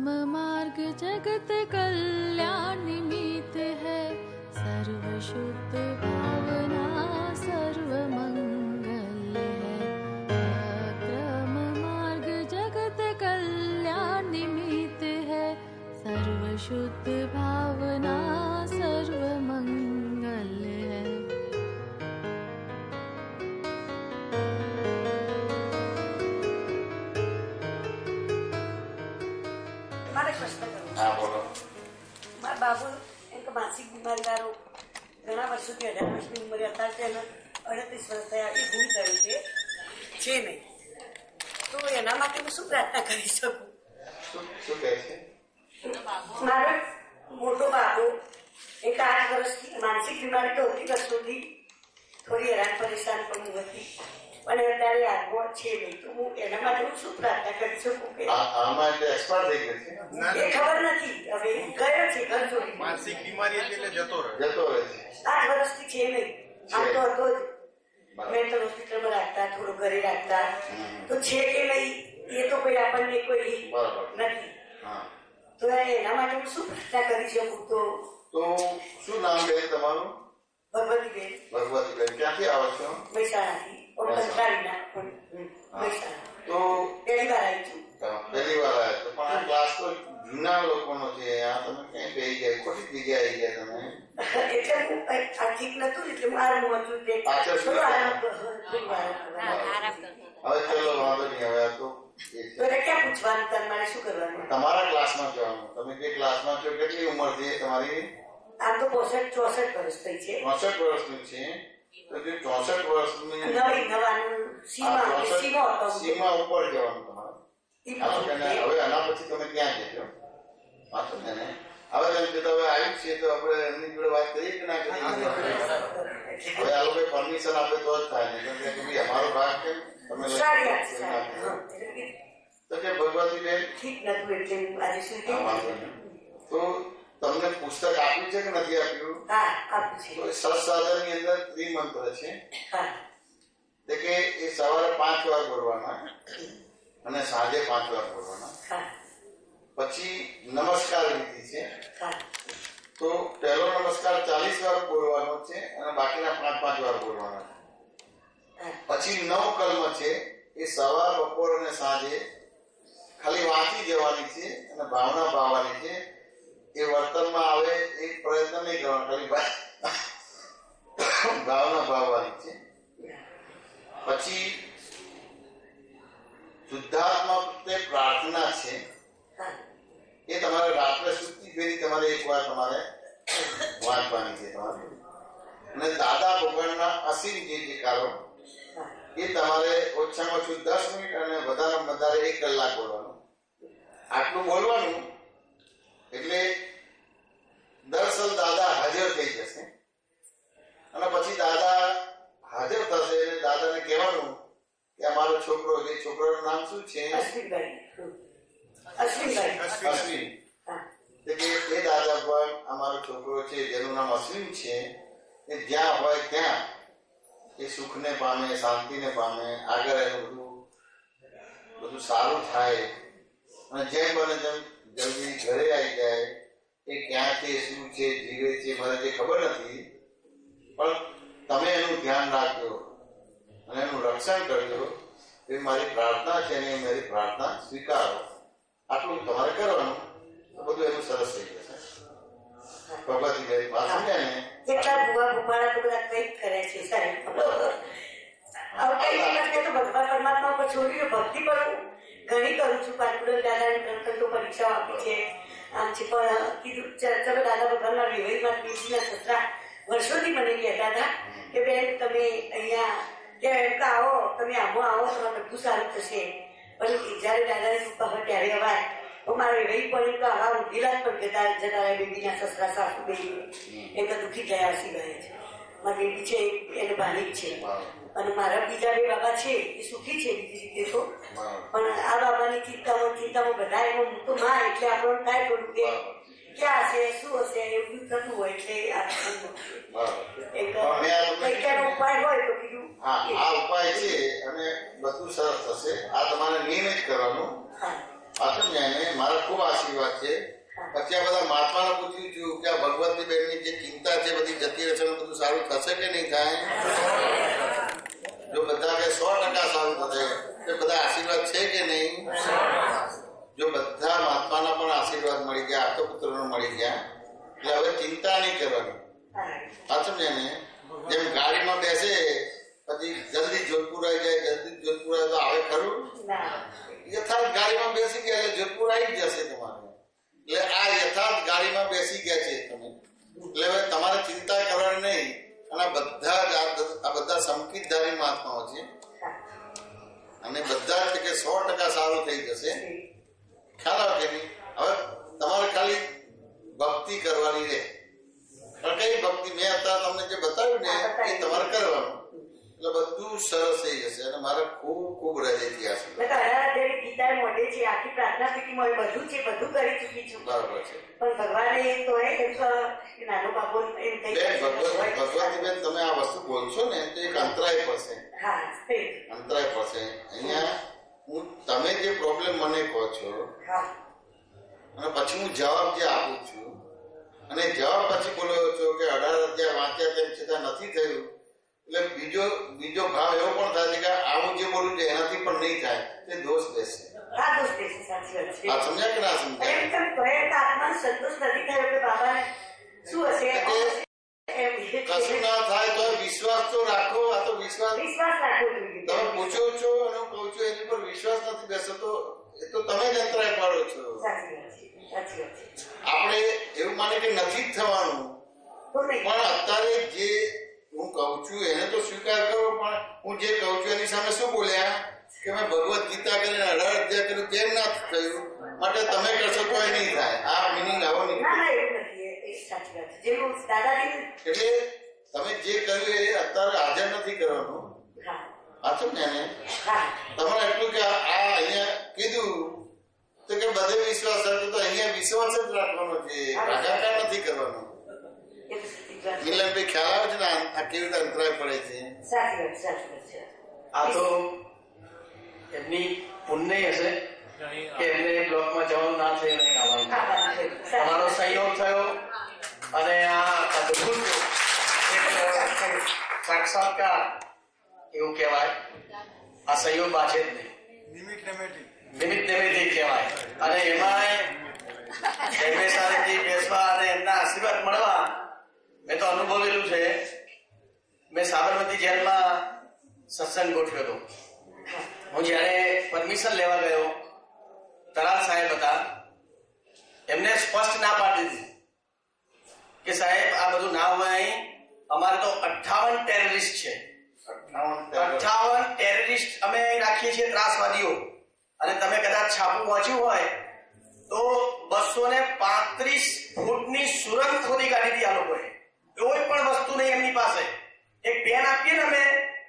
मार्ग जगत कल्याण निमित्त है, सर्व शुद्ध भावना सर्व मंगल है। क्रम मार्ग जगत कल्याण निमित्त है, सर्व शुद्ध भावना सर्व मंगल है। हाँ बोलो। મારા બાબુ એક માનસિક બીમારી વાળો ઘણા વર્ષોથી 18 વર્ષની ઉંમરે હતા, તેને 38 વર્ષ થયા, એ ભૂલ કરી છે નહીં, તો એના માટે હું શું પ્રાર્થના કરી શકું? શું કહે છે? મારો મોટો બાબુ એક 8 વર્ષથી માનસિક બીમારી તો હતી, વર્ષોથી થોડી હેરાન પરેશાન પણ હતી, પણ અત્યારે આગળ છે નહીં, તો હું એના માટે હું શું પ્રાર્થના કરી શકું? કે આમાં એટલે એક્સપર્ટ થઈ ગયો છે, એ ખબર નથી, હવે ગયો છે ઘર છોડી. માનસિક બીમારી એટલે જતો રહે છે 8 વર્ષથી છે નહીં, આમ તો હતો જ, મેન્ટલ હોસ્પિટલમાં રાખતા, થોડું ઘરે રાખતા, તો છે કે નહીં એ તો કોઈ આપણને કોઈ નથી, તો એના માટે હું શું પ્રાર્થના કરી શકું? તો શું નામ છે તમારું? ભગવતીબેન. ભગવતીબેન, ક્યાંથી આવો છો? મહેસાણાથી. કંટાળીના મહેસાણા. તો પહેલી વાર આવી છું. પહેલી વાર આવ્યા તો, પણ આ ક્લાસ તો જૂના લોકોનો છે, આ તમે ક્યાં બેસી ગયા? ખોટી જગ્યાએ આવી ગયા તમે. એટલે હું આ ઠીક નતું, એટલે હું આરામ હતું, હવે ચલો વાંધો નહીં. હવે આ તો ક્યાં પૂછવાનું, તમારે શું કરવાનું? તમારા ક્લાસમાં જવાનું. તમે જે ક્લાસમાં છો, કેટલી ઉંમર છે તમારી? આમ તો 64 વર્ષ થઈ છે. 64 વર્ષની છે, તો જે 64 વર્ષની સીમા ઉપર જવાનું તમારે. હવે આના પછી તમે ક્યાં જશો? વાંચો ને. હવે તેમ છતાં હવે આવ્યું છે, તો આપણે એમની જોડે વાત કરીએ કે ના કરીએ? હવે આ લોકો પરમિશન આપે તો જ થાય ને, કેમ કે અમારો ભાગ છે, તમે તો કે ભગવતીબેન ઠીક નતું, એટલે આજે સુધી તો તમને પુસ્તક આપ્યું છે કે નથી આપ્યું? હા, આપ્યું છે. તો સત્સાધન ની અંદર ત્રિમંત્ર છે, કે એ સવારે 5 વાર બોલવાના અને સાંજે 5 વાર બોલવાના. પછી નમસ્કાર વિધિ છે, તો પહેલો નમસ્કાર 40 વાર બોલવાનો છે અને બાકીના 5 વાર બોલવાના. પછી 9 કલમ છે, એ સવાર, બપોર અને સાંજે ખાલી વાંચી જવાની છે અને ભાવના ભાવવાની છે. એ વર્તનમાં આવે એક પ્રયત્ન નહીં કરવાનો, ખાલી ભાવના ભાવવાની છે. પછી શુદ્ધાત્મા પ્રત્યે પ્રાર્થના છે, એ તમારે રાત્રે સુતી ફેરી તમારે એક વાર તમારે વાંચવાની છે તમારે. અને દાદા ભગવાનના અસીમ જયકારો એ તમારે ઓછામાં ઓછું 10 મિનિટ અને વધારેમાં વધારે 1 કલાક બોલવાનું. આટલું બોલવાનું એટલે દરઅસલ દાદા હાજર થઈ જશે, અને પછી દાદા હાજર થશે એટલે દાદાને કહેવાનું કે અમારો છોકરો, જે છોકરાનું નામ શું છે? અશ્વિન. એ દાદા ભગવાન અમારો છોકરો છે જેનું નામ અશ્વિન છે, એ જ્યાં હોય ત્યાં એ સુખને પામે, શાંતિને પામે, આગળ એનું બધું સારું થાય, અને જેમ બને તેમ જલ્દી ઘરે આવી જાય. એ ક્યાં છે, શું છે, જીવે છે, મને જે ખબર નથી, પણ તમે એનું ધ્યાન રાખજો અને એનું રક્ષણ કરજો. એ મારી પ્રાર્થના છે ને, મારી પ્રાર્થના સ્વીકારો. આટલું તમારે કરવાનું, તો બધું એનું સરસ થઈ જશે. ભગવતીબેન વાત સમજ્યા ને? કેટલા ભૂવા ભૂપાળા તો બધા કંઈક કરે છે સાહેબ. ભગવાન પરમાત્મા ઉપર છોડીને ભક્તિ પણ ઘણી કરું છું. પાર્કુલર દાદાની તો પરીક્ષા આપી છે, આમ છે, પણ કીધું ચલો દાદા ભગવાનના વિવેકમાં પીસીના સસરા વર્ષોથી મને કહેતા હતા કે બેન તમે અહીંયા આવો, તમે આવો, તમારે બધું સારું થશે. પણ જયારે દાદાની કૃપા હોય ત્યારે અવાય તો મારે રહી પડે તો આવા ઊંઘેલા પણ જતા બેબીના સસરા સાસુ બેબી એ તો દુઃખી ગયા હસી ગયા છે. મારી બેબી છે એને બાલિક છે, અને મારા બીજા 2 બાબા છે એ સુખી છે બીજી રીતે તો, પણ આ બાબાની ચિંતામાં બધા એનો હું તો માં, એટલે આપણને થાય થોડું કે ક્યાં હશે, શું હશે, એવું થતું હોય. એટલે ઉપાય હોય તો કીધું આ ઉપાય છે અને બધું સરસ થશે. આ તમારે નિયમિત કરવાનું. પાછળ ને મારા ખૂબ આશીર્વાદ છે. પછી આ બધા મહાત્માને પૂછ્યું છું કે આ ભગવતી બેનની જે ચિંતા છે બધી જતી રહેશે, બધું સારું થશે કે નહીં થાય? જો બધા કે 100% સારું થશે, તો બધા આશીર્વાદ છે કે નહીં? જો બધા મહાત્માના પણ આશીર્વાદ મળી ગયા, આપતપુત્રોને મળી ગયા, એટલે હવે ચિંતા નહીં કરવાની. પાછળ ને જેમ ગાડીમાં બેસે પછી જલ્દી જોધપુર આવી જાય, જલ્દી જોધપુર આવે તો આવે ખરું? યથાર્થ ગાડીમાં બેસી ગયા એટલે જોધપુર આવી જશે તમારે. એટલે આ યથાર્થ ગાડીમાં બેસી ગયા છે તમે, એટલે હવે તમારે ચિંતા કરવાની નહીં. અને આ બધા સંકિતધારી મહાત્માઓ છે અને બધા જ કે 100% સારું થઈ જશે. ખ્યાલ આવે કે નહીં? હવે તમારે ખાલી ભક્તિ કરવાની રહે. પણ કઈ ભક્તિ? મેં અત્યારે તમને જે બતાવ્યું ને એ તમારે કરવાનું, એટલે બધું સરસ થઈ જશે. અને મારે ખૂબ ખૂબ હૃદયથી આશીર્વાદ. ગીતા મોઢે છે, આખી પ્રાર્થના પેટીમાં બધું છે, બધું કરી ચૂકી છું. બરાબર છે. પણ ભગવાને તો નાનો બાબો ભગવતી બેન તમે આ વસ્તુ બોલશો ને તો એક અંતરાય પડશે. અંતરાય પડશે. અહીંયા તમે જે પ્રોબ્લેમ મને કહો છો અને પછી હું જવાબ જે આપું છું, અને જવાબ પછી બોલો છો કે 18 અધ્યાય વાંચ્યા તેમ છતાં નથી થયું, એટલે બીજો ભાવ એવો પણ થાય છે કે આવું જે બોલું છે એનાથી પણ નહીં થાય, તે દોષ બેસે. આ સમજ્યા કે ના સમજ્યા? આત્મા સંતોષ નથી થયો કે બાબા શું હશે? કશું ના થાય તો વિશ્વાસ તો રાખો. આ તો વિશ્વાસ રાખો. તમે પૂછો છો અને હું કહું છું એની પર વિશ્વાસ નથી બેસો તો એ તો તમે જ અંતરાય પાડો છો. આપણે એવું માને કે નથી જ થવાનું, પણ અત્યારે જે હું કહું છું એને તો સ્વીકાર કરો. પણ હું જે કહું છું એની સામે શું બોલ્યા કે મેં ભગવદ ગીતા કરીને 18 અધ્યાય કર્યું તેમ ના થયું, માટે તમે કરશો તો એ નહીં થાય. આ મિનિંગ આવો નહીં. એટલે તમે જે કર્યું એ અત્યારે હાજર નથી કરવાનું. સાચું ને? તમારે એટલું કે આ અહીંયા કીધું તો કે બધે વિશ્વાસ હતો, તો અહીંયા વિશ્વાસ જ રાખવાનો છે, ભાગાકાર નથી કરવાનો. મિલનભાઈ ખ્યાલ આવે છે ને આ કેવી રીતે અંતરાય પડે છે? આ તો એમની પુણ્ય હશે કે એમને બ્લોકમાં જવાનું ના થયું, નહીં આવવાનું. તમારો સહયોગ થયો અને આ અદભુત સાક્ષાત્કાર એવું કહેવાય. આ સહયોગ બાજે જ નહીં, નિમિત્ત નિમિત્ત કહેવાય. અને એમાં બેસવા અને એમના આશીર્વાદ મળવા મેં તો અનુભવેલું છે. મેં સાબરમતી જેલમાં સત્સંગ ગોઠવ્યો હતો. હું જયારે પરમિશન લેવા ગયો, તરાલ સાહેબ હતા, એમને સ્પષ્ટ ના પાડી દીધી કે સાહેબ આ બધું ના હોય. અહીં અમારે તો 58 ટેરરિસ્ટ છે. 58 ટેરરિસ્ટ અમે રાખીએ છીએ, ત્રાસવાદીઓ. અને તમે કદાચ છાપું વાંચ્યું હોય તો 235 ફૂટની સુરંગ ખોદી કાઢી હતી આ લોકોએ. કોઈ પણ વસ્તુ નહીં એમની પાસે. એક પેન આપીએ ને અમે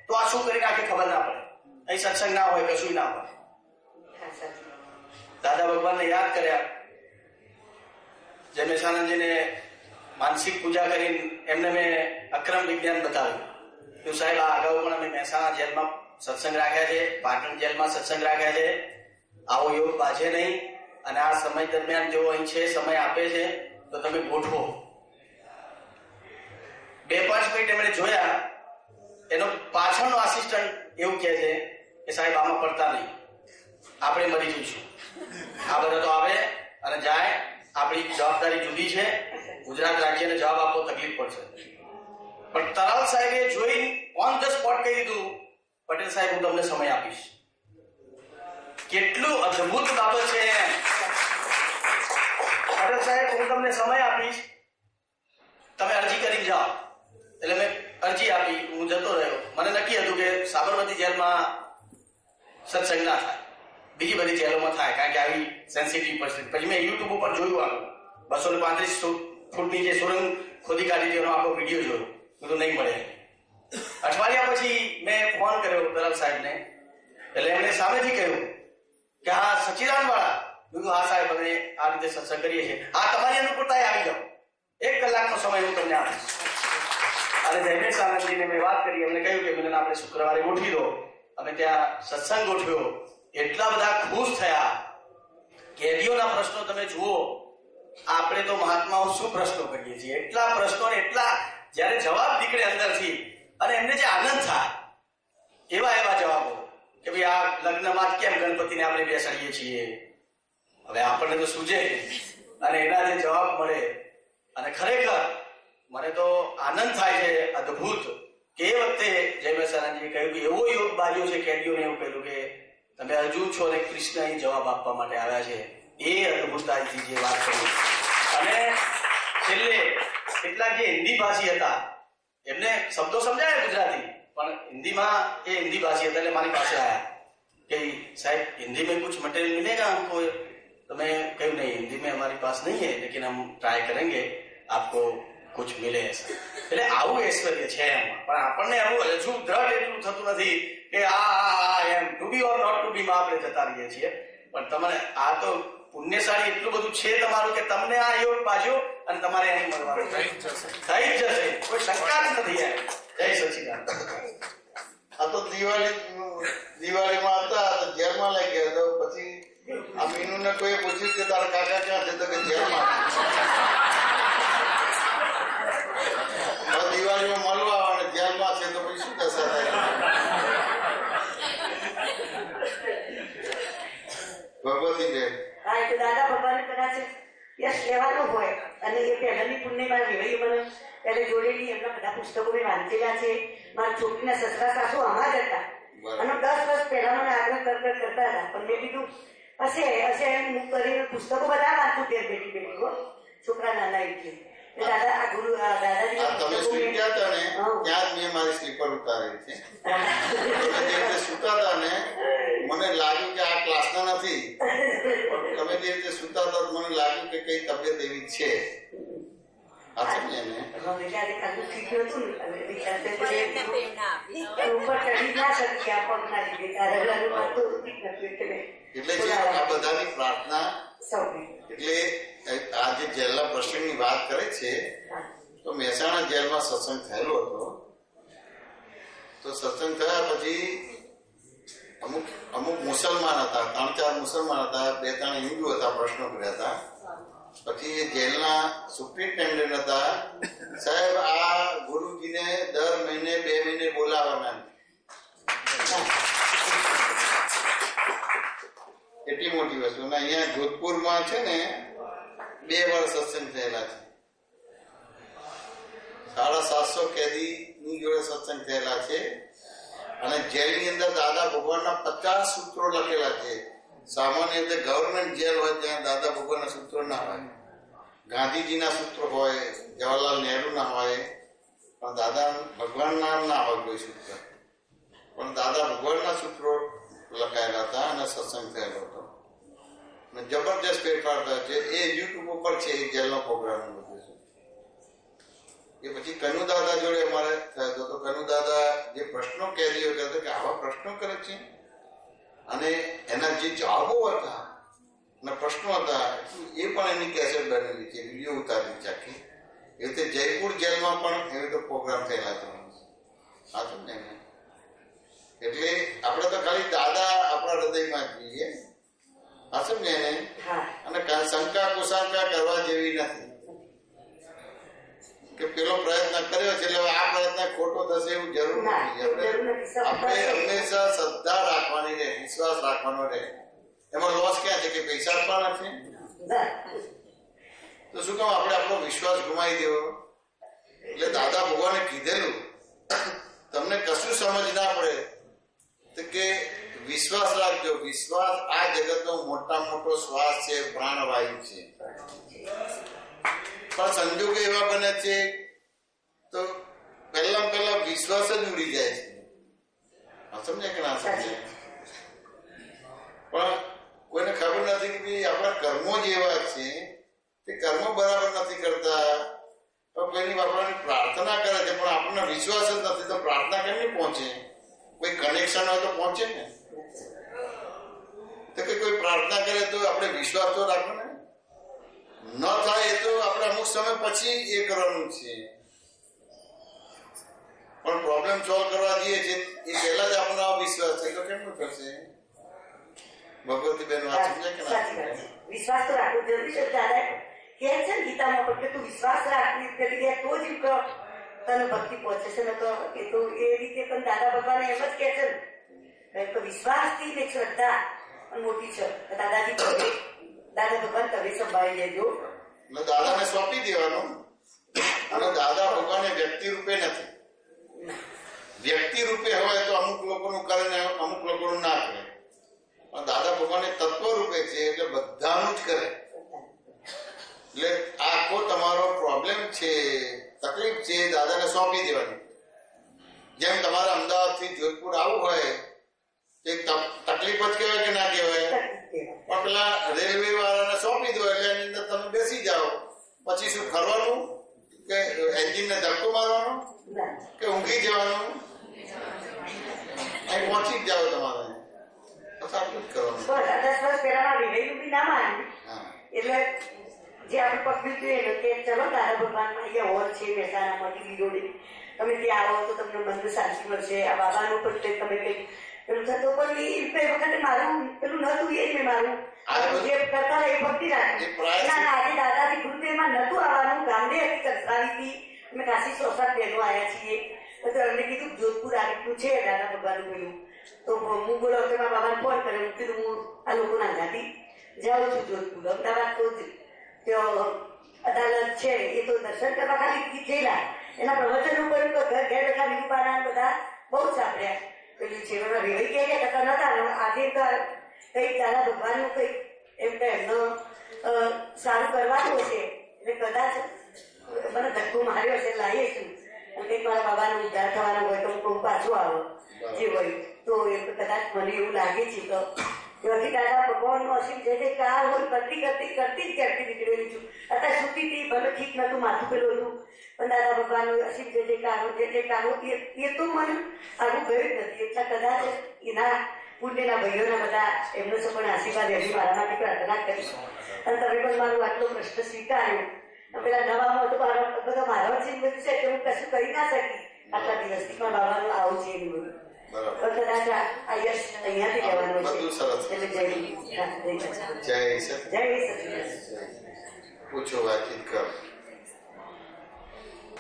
તો આ શું કરી નાખે ખબર ના પડે. અહીં સત્સંગ ના હોય, કશું ના હોય. દાદા ભગવાનને યાદ કર્યા, જમેશાનંદજીને માનસિક પૂજા કરીને એમને મેં અક્રમ વિજ્ઞાન બતાવ્યું. તો સાહેબ આ અગાઉ પણ અમે મહેસાણા જેલમાં સત્સંગ રાખ્યા છે, પાટણ જેલમાં સત્સંગ રાખ્યા છે. આવો યોગ બાજે નહીં. અને આ સમય દરમિયાન જો અહીં છે, સમય આપે છે તો તમે ગોઠવો. 2-5 મિનિટ એમણે જોયા. એનો પાછળનો આસિસ્ટન્ટ એવું કહે છે કે સાહેબ આમાં પડતા નહીં, આપણે મરી જઈશું. આ બધા તો આવે અને જાય, આપણી જવાબદારી જુદી છે. ગુજરાત રાજ્યને જવાબ આપવો તકલીફ પડશે. પણ તરાલ સાહેબે જોઈ ઓન ધ સ્પોટ કહી દીધું, પટેલ સાહેબ હું તમને સમય આપીશ. કેટલું અદભુત બાબત છે. પટેલ સાહેબ હું તમને સમય આપીશ, તમે અરજી કરી જાઓ. એટલે મેં અરજી આપી, હું જતો રહ્યો. મને નક્કી હતું કે સાબરમતી જેલમાં સત્સંગ ના થાય, બીજી બધી જેલોમાં થાય, કારણ કે આવી સેન્સિટિવ પરિસ્થિતિ. પછી મેં યુટ્યુબ ઉપર જોયું, આનું 235 ફૂટની જે સુરંગ ખોદી કાઢી હતી એનો આખો વિડીયો જોયો. બધું નહીં મળે. અઠવાડિયા પછી મેં ફોન કર્યો તરલ સાહેબને. એટલે એમણે સામેથી કહ્યું કે હા સચિદાન વાળા. બીજું હા સાહેબ અમે આ રીતે સત્સંગ કરીએ છીએ, હા તમારી અનુકૂળતાએ આવી જાઓ, 1 કલાકનો સમય હું તમને આપીશ. અને જયમેશ આનંદજીને મેં વાત કરી, એમને કહ્યું કે મિલન આપણે શુક્રવારે ગોઠવી દો. અમે ત્યાં સત્સંગ ગોઠવ્યો. એટલા બધા ખુશ થયા કેદીઓના પ્રશ્નો તમે જુઓ, આપણે તો મહાત્માઓ શું પ્રશ્નો કરીએ છીએ, એટલા પ્રશ્નો ને એટલા જયારે જવાબ નીકળે અંદરથી અને એમને જે આનંદ થાય એવા જવાબો કે ભાઈ આ લગ્નમાં કેમ ગણપતિને આપણે બેસાડીએ છીએ, હવે આપણને તો સૂજે અને એના જે જવાબ મળે અને ખરેખર મને તો આનંદ થાય છે અદભુત કે એ વખતે જય મહેસાણાજીએ કહ્યું કે એવો યોગ બાજ્યો છે, કેદીઓને એવું કહ્યું કે તમે હજુ છો અને કૃષ્ણ અહીં જવાબ આપવા માટે આવ્યા છે, એ અદભુતતાથી જે વાત કરી. અને છેલ્લે કેટલાક જે હિન્દી ભાષી હતા એમને શબ્દો સમજાય ગુજરાતી, પણ હિન્દીમાં એ હિન્દી ભાષી હતા એટલે મારી પાસે આવ્યા કે સાહેબ हिंदी में कुछ मटेरियल मिलेगा हमको, तो मैं कहूँ नहीं हिंदी में हमारे पास नहीं है लेकिन हम ट्राई करेंगे आपको कुछ मिले ऐसा. એટલે આવું ઐશ્વર્ય છે એમાં, પણ આપણને આવું હજુ દ્રઢ એટલું થતું નથી કે આ એમ to be or not to be માં આપણે જતા રહીએ છીએ. પણ તમને આ તો પુણ્યશાળી એટલું બધું છે તમારું કે તમને આ યોગ બાજ્યો અને તમારે અહીં મળવાનું થઈ જ જશે, કોઈ શંકા જ નથી. જય સચિદાનંદ. આ તો દિવાળીમાં હતા તો જેલમાં લઈ ગયા, તો પછી આ મીનુને કોઈ પૂછ્યું કે તારા કાકા ક્યાં છે, તો કે જેલમાં. દિવાળીમાં મળવા અને જેલમાં છે તો પછી શું દશા થાય? ભગવતી બેન. હા, તો દાદા ભગવાન કદાચ યશ કહેવાનું હોય અને એ પહેલાની પુણ્યમાં વેળી મને એટલે જોડેલી એમના બધા પુસ્તકો મેં વાંચેલા છે. મારા છોકરીના સસરા સાસુ આમાં જ હતા અને 10 વર્ષ પહેલા મને આગ્રહ કરતા હતા, પણ મેં કીધું હશે એમ કરીને પુસ્તકો બધા વાંચું ત્યાં બેઠી છોકરા નાના એટલે દાદા આ ગુરુ દાદાજી તમે સુઈ ગયા હતા ને ત્યાં જ મેં મારી સ્લીપર ઉતારેલી છે. સુતા હતા ને મને લાગ્યું કે આ ક્લાસના નથી, તમે જે રીતે સુતા હતા મને લાગ્યું કે કઈ તબિયત એવી છે. એટલે આ બધાની પ્રાર્થના. એટલે આ જે જેલના પ્રસંગની વાત કરે છે, તો મહેસાણા જેલમાં સત્સંગ થયેલો હતો. તો સત્સંગ થયા પછી અમુક મુસલમાન હતા, 3-4 મુસલમાન હતા, 2-3 હિન્દુ હતા, પ્રશ્નો કર્યા હતા. પછી એ જેલના સુપ્રિન્ટેન્ડન્ટ હતા, સાહેબ આ ગુરુજીને દર મહિને 2 મહિને બોલાવવાના. એટલી મોટી વસ્તુ. અહીંયા જોધપુરમાં છે ને 2 વર્ષ સત્સંગ થયેલા છે. 750 કેદી ની જોડે સત્સંગ થયેલા છે. અને જેલની અંદર દાદા ભગવાનના 50 સૂત્રો લખેલા છે. સામાન્ય રીતે ગવર્મેન્ટ જેલ હોય ત્યાં દાદા ભગવાનના સૂત્રો ના હોય, ગાંધીજીના સૂત્રો હોય, જવાહરલાલ નહેરુ ના હોય, પણ દાદા ભગવાનના ના હોય કોઈ સૂત્ર. પણ દાદા ભગવાનના સૂત્રો લખાયેલા હતા અને સત્સંગ થયેલો હતો. જબરજસ્ત ફેરફાર થયો છે. એ યુટ્યુબ ઉપર છે, એ જેલનો પ્રોગ્રામ બધું છે. એ પછી કનુ દાદા જોડે અમારે થયો હતો. તો કનુ દાદા જે પ્રશ્નો કેદીઓ કહેતા કે આવા પ્રશ્નો કરે છે અને એના જે જવાબો હતા અને પ્રશ્નો હતા એ પણ એની કેસેટ બનેલી છે, વિડીયો ઉતારેલી છે આખી. એ રીતે જયપુર જેલમાં પણ એવી રીતે પ્રોગ્રામ થયેલા હતા. સાચું ને? એટલે આપણે તો ખાલી દાદા આપણા હૃદયમાં જ જોઈએ. સાચું ને? અને શંકા કુશંકા કરવા જેવી નથી કે પેલો પ્રયત્ન કર્યો છે એટલે આ પ્રયત્ન ખોટો થશે એવું જરૂર નથી. આપણે હંમેશા શ્રદ્ધા રાખવાની રહે, વિશ્વાસ રાખવાનો રહે. એમાં લોસ ક્યાં છે કે પૈસા આપવાના છે? તો શું કામ આપણે આપણો વિશ્વાસ ગુમાવી દેવો? એટલે દાદા ભગવાને કીધેલું તમને કશું સમજ ના પડે તો કે વિશ્વાસ રાખજો. વિશ્વાસ આ જગતનો મોટામાં મોટો શ્વાસ છે, પ્રાણવાયુ છે. પણ સંજોગો એવા બને છે તો પહેલા વિશ્વાસ જ ઉડી જાય છે. સમજે કે ના સમજે? પણ કોઈને ખબર નથી કે આપણા કર્મો જ એવા છે કે કર્મો બરાબર નથી કરતા. તો કોઈની આપણને પ્રાર્થના કરે છે પણ આપણને વિશ્વાસ જ નથી, તો પ્રાર્થના કેમ નહીં પહોંચે? કોઈ કનેક્શન હોય તો પહોંચે ને. તો કે કોઈ પ્રાર્થના કરે તો આપણે વિશ્વાસ તો રાખવો ને. ન થાય એ તો આપણે અમુક સમય પછી એ કરવાનું છે. પણ પ્રોબ્લેમ સોલ્વ કરવા જઈએ છીએ એ પહેલા જ આપણો વિશ્વાસ છે તો કેમનું થશે? ભગવતી બેન વાત સમજે કે ના સાચી વાત છે. વિશ્વાસ તો રાખવો જરૂરી છે. દાદા કહે છે ને ગીતામાં પણ કે તું વિશ્વાસ રાખવી કરી દે તો જ તને ભક્તિ પહોંચે છે. ને તો એ તો એ રીતે પણ દાદા ભગવાન એમ જ કહે છે ને તો વિશ્વાસથી ને શ્રદ્ધા મોટી છે. દાદાજી તમે દાદા ભગવાન તમે સંભાળી લેજો. દાદાને સોંપી દેવાનું. અને દાદા ભગવાન વ્યક્તિ રૂપે નથી. વ્યક્તિ રૂપે હોય તો અમુક લોકોનું કરે ને અમુક લોકોનું ના કરે. પણ દાદા ભગવાન તત્વ રૂપે છે એટલે બધાનું જ કરે. એટલે આખો તમારો પ્રોબ્લેમ છે, તકલીફ છે, દાદાને સોંપી દેવાની. જેમ તમારે અમદાવાદ થી જોધપુર આવવું હોય એક તકલીફ જ કહેવાય કે ના કહેવાય? પણ પેલા રેલવે વાળાને સોંપી દો એટલે એની અંદર તમે બેસી જાઓ. પછી શું કરવાનું? કે એન્જિનને ધક્કો મારવાનો કે ઊંઘી જવાનું? અહીં પહોંચી જ જાઓ તમારે. આટલું જ કરવાનું. 10 વર્ષ પહેલા વિવેકનું બી ના માન્યું એટલે જે આપણે પકડ્યું હતું કે ચલો દાદા ભગવાનમાં અહીંયા હોલ છે મહેસાણામાં ટીવી જોડે તમે ત્યાં આવો તો તમને મનને શાંતિ મળશે. આ બાબાનું પણ તમે કઈ પેલું થતો પણ એ વખતે મારું પેલું નતું એ મેં મારું જે કરતા એ ભક્તિ રાખી. આજે દાદાજી ગુરુદેવમાં નતું આવવાનું. ગામડે હતી કચરાવીથી અમે કાશી 6-7 બહેનો આવ્યા છીએ. તો એમને કીધું જોધપુર આટલું છે દાદા ભગવાનનું પેલું. તો હું બોલાવતો મારા બાબાને ફોન કર્યો. કીધું હું આ લોકોના ગાતી જાઉં છું જોધપુર. અમદાવાદ તો અદાલત છે એ તો દર્શન કરવા ખાલી ગયેલા. એના પ્રવચનો કર્યું તો ઘર ઘેર બેઠા નિરૂપાના બધા બહુ સાંભળ્યા. પેલું છે રેવાઈ ગયા કરતા નતા. આજે કઈક દાદા ભગવાનનું કઈક એમ કે એમનો સારું કરવાનું હશે એટલે કદાચ મને ધક્કો માર્યો હશે લાવીએ છું. કંઈક મારા બાબાનો ઉદ્ધાર થવાનો હોય તો હું પાછું આવો જે હોય તો એ કદાચ મને એવું લાગે છે. તો ત્યાંથી દાદા ભગવાનનો અસીમ જે કાર હોય કરતી ક્યારથી નીકળેલી છું. અત્યારે સુતી હતી ભલે ઠીક નતું, માથું પેલું હતું, પણ દાદા ભગવાનનો અસીમ જે કારો એ તો મને આગળ ગયું જ નથી. એટલા કદાચ એના પુણ્યના ભાઈઓના બધા એમનો પણ આશીર્વાદ એમની મારા માટે પ્રાર્થના કરીશ. અને તમે પણ મારો આટલો પ્રશ્ન સ્વીકાર્યો. પેલા નવામાં તો બધા મારા છે બધું છે કે હું કશું કરી ના શકી આટલા દિવસથી. પણ બાબાનું આવું છે એનું બધું કદાચ અહીંયાથી લેવાનું છે. એટલે જય પૂછો વાતચીત કરો.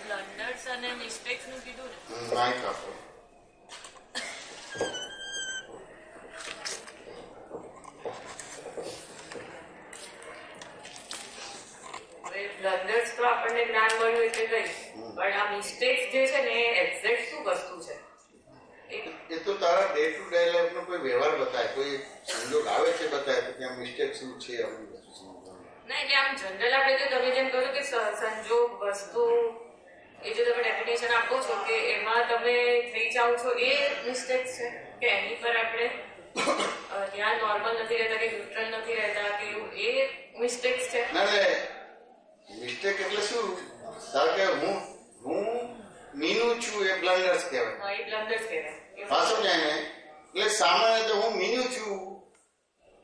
બ્લન્ડર્સ અને મિસ્ટેક્સ નું કીધું ને માઇક આપો. બ્લન્ડર્સ તો આપણને જ્ઞાન મળ્યું એટલે ગઈ, પણ આ મિસ્ટેક્સ જે છે ને એ એક્ઝેક્ટ શું વસ્તુ છે? એ તો તારા ડે ટુ ડે લાઈફ નો કોઈ વ્યવહાર બતાય, કોઈ સંજોગ આવે છે બતાય તો ત્યાં મિસ્ટેક શું છે ના. એટલે આમ જનરલ આપણે જો તમે જેમ કહ્યું કે સંજોગ વસ્તુ એ જો તમે ડેફિનેશન આપો છો કે એમાં તમે થઈ જાઓ છો એ મિસ્ટેક્સ છે કે એની પર આપણે ધ્યાન નોર્મલ નથી રહેતા કે ન્યુટ્રલ નથી રહેતા કે એ મિસ્ટેક્સ છે? મિસ્ટેક એટલે શું? ધારો કે હું મીનું છું એ બ્લન્ડર્સ કહેવાય. એ બ્લન્ડર્સ કહેવાય. પાછો જાય ને એટલે સામાન્ય તો હું મીનું છું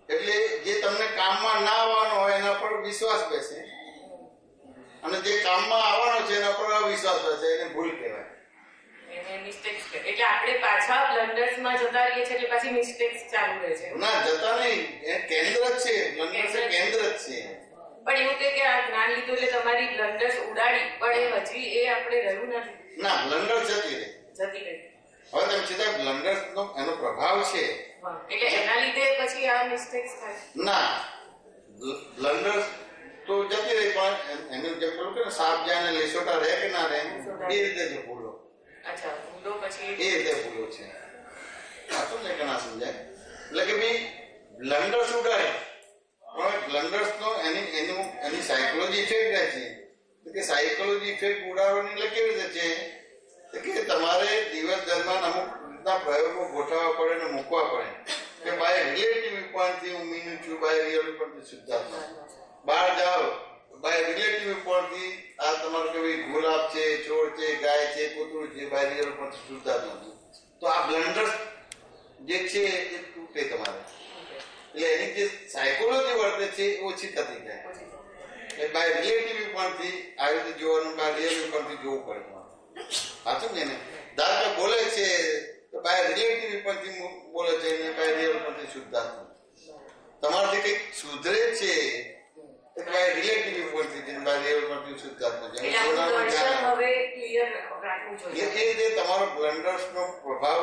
એટલે જે તમને કામમાં ના આવવાનો હોય એના પર વિશ્વાસ બેસે, અને જે કામમાં આવવાનો છે એના પર અવિશ્વાસ બેસે, એને ભૂલ કહેવાય. એને મિસ્ટેક્સ કહેવાય. એટલે આપણે પાછા બ્લન્ડર્સમાં જતા રહીએ છીએ એટલે પાછી મિસ્ટેક્સ ચાલુ રહે છે. ના, જતા નહીં, એ કેન્દ્ર જ છે. બ્લન્ડર્સ એ કેન્દ્ર જ છે. પણ એવું કે આ જ્ઞાન લીધું એટલે તમારી બ્લન્ડર્સ ઉડાડી, પણ એ હજી એ આપણે રહ્યું નથી. ના, બ્લન્ડર જતી રહી. હવે તમે સીધા બ્લન્ડર્સ નો એનો પ્રભાવ છે એટલે એના લીધે પછી આ મિસ્ટેક્સ થાય. ના, બ્લન્ડર્સ તો જતી રહી, પણ એનું જે પેલું કે સાપ જાય ને લેસોટા રહે કે ના રહે એ રીતે જ ભૂલો. અચ્છા, ભૂલો પછી એ રીતે ભૂલો છે. સાચું ને કે ના સમજાય? એટલે કે ભાઈ બ્લન્ડર્સ ઉડાડે પણ બ્લન્ડર્સ નો એની સાયકોલોજી ઇફેક્ટ રહે છે. કે સાયકોલોજી ઇફેક્ટ ઉડાડવાની એટલે કેવી રીતે છે કે તમારે દિવસ દરમિયાન અમુક રીતના પ્રયોગો ગોઠવવા પડે ને મૂકવા પડે કે બાય રિલેટિવ પોઈન્ટથી હું મીનું છું, બાય રિયલ પોઈન્ટથી શુદ્ધાત્મા. બહાર જાઓ બાય રિલેટિવ પોઈન્ટથી આ તમારું કે ગુલાબ છે, છોડ છે, ગાય છે, કૂતરું છે, બાય રિયલ પોઈન્ટથી શુદ્ધાત્મા. તો આ બ્લન્ડર્સ જે છે એ તૂટે તમારે. એટલે એની જે સાયકોલોજી વર્તે છે એ ઓછી થતી જાય. એટલે બાય રિલેટિવ પોઈન્ટથી આવી રીતે જોવાનું, બાય રિયલ પોઈન્ટથી જોવું પડે. સાચું ને? ધારો બોલે છે તો બાય રિલેટિવ પરથી બોલે છે ને બાય રિયલ પરથી શુદ્ધાત્મા. તમારાથી કંઈક સુધરે છે રિલેટિવ ઉપરથી શુદ્ધાત્મા એટલે આપણું દર્શન હવે ક્લિયર રાખવું જોઈએ. એ રીતે તમારો બ્લન્ડર્સ નો પ્રભાવ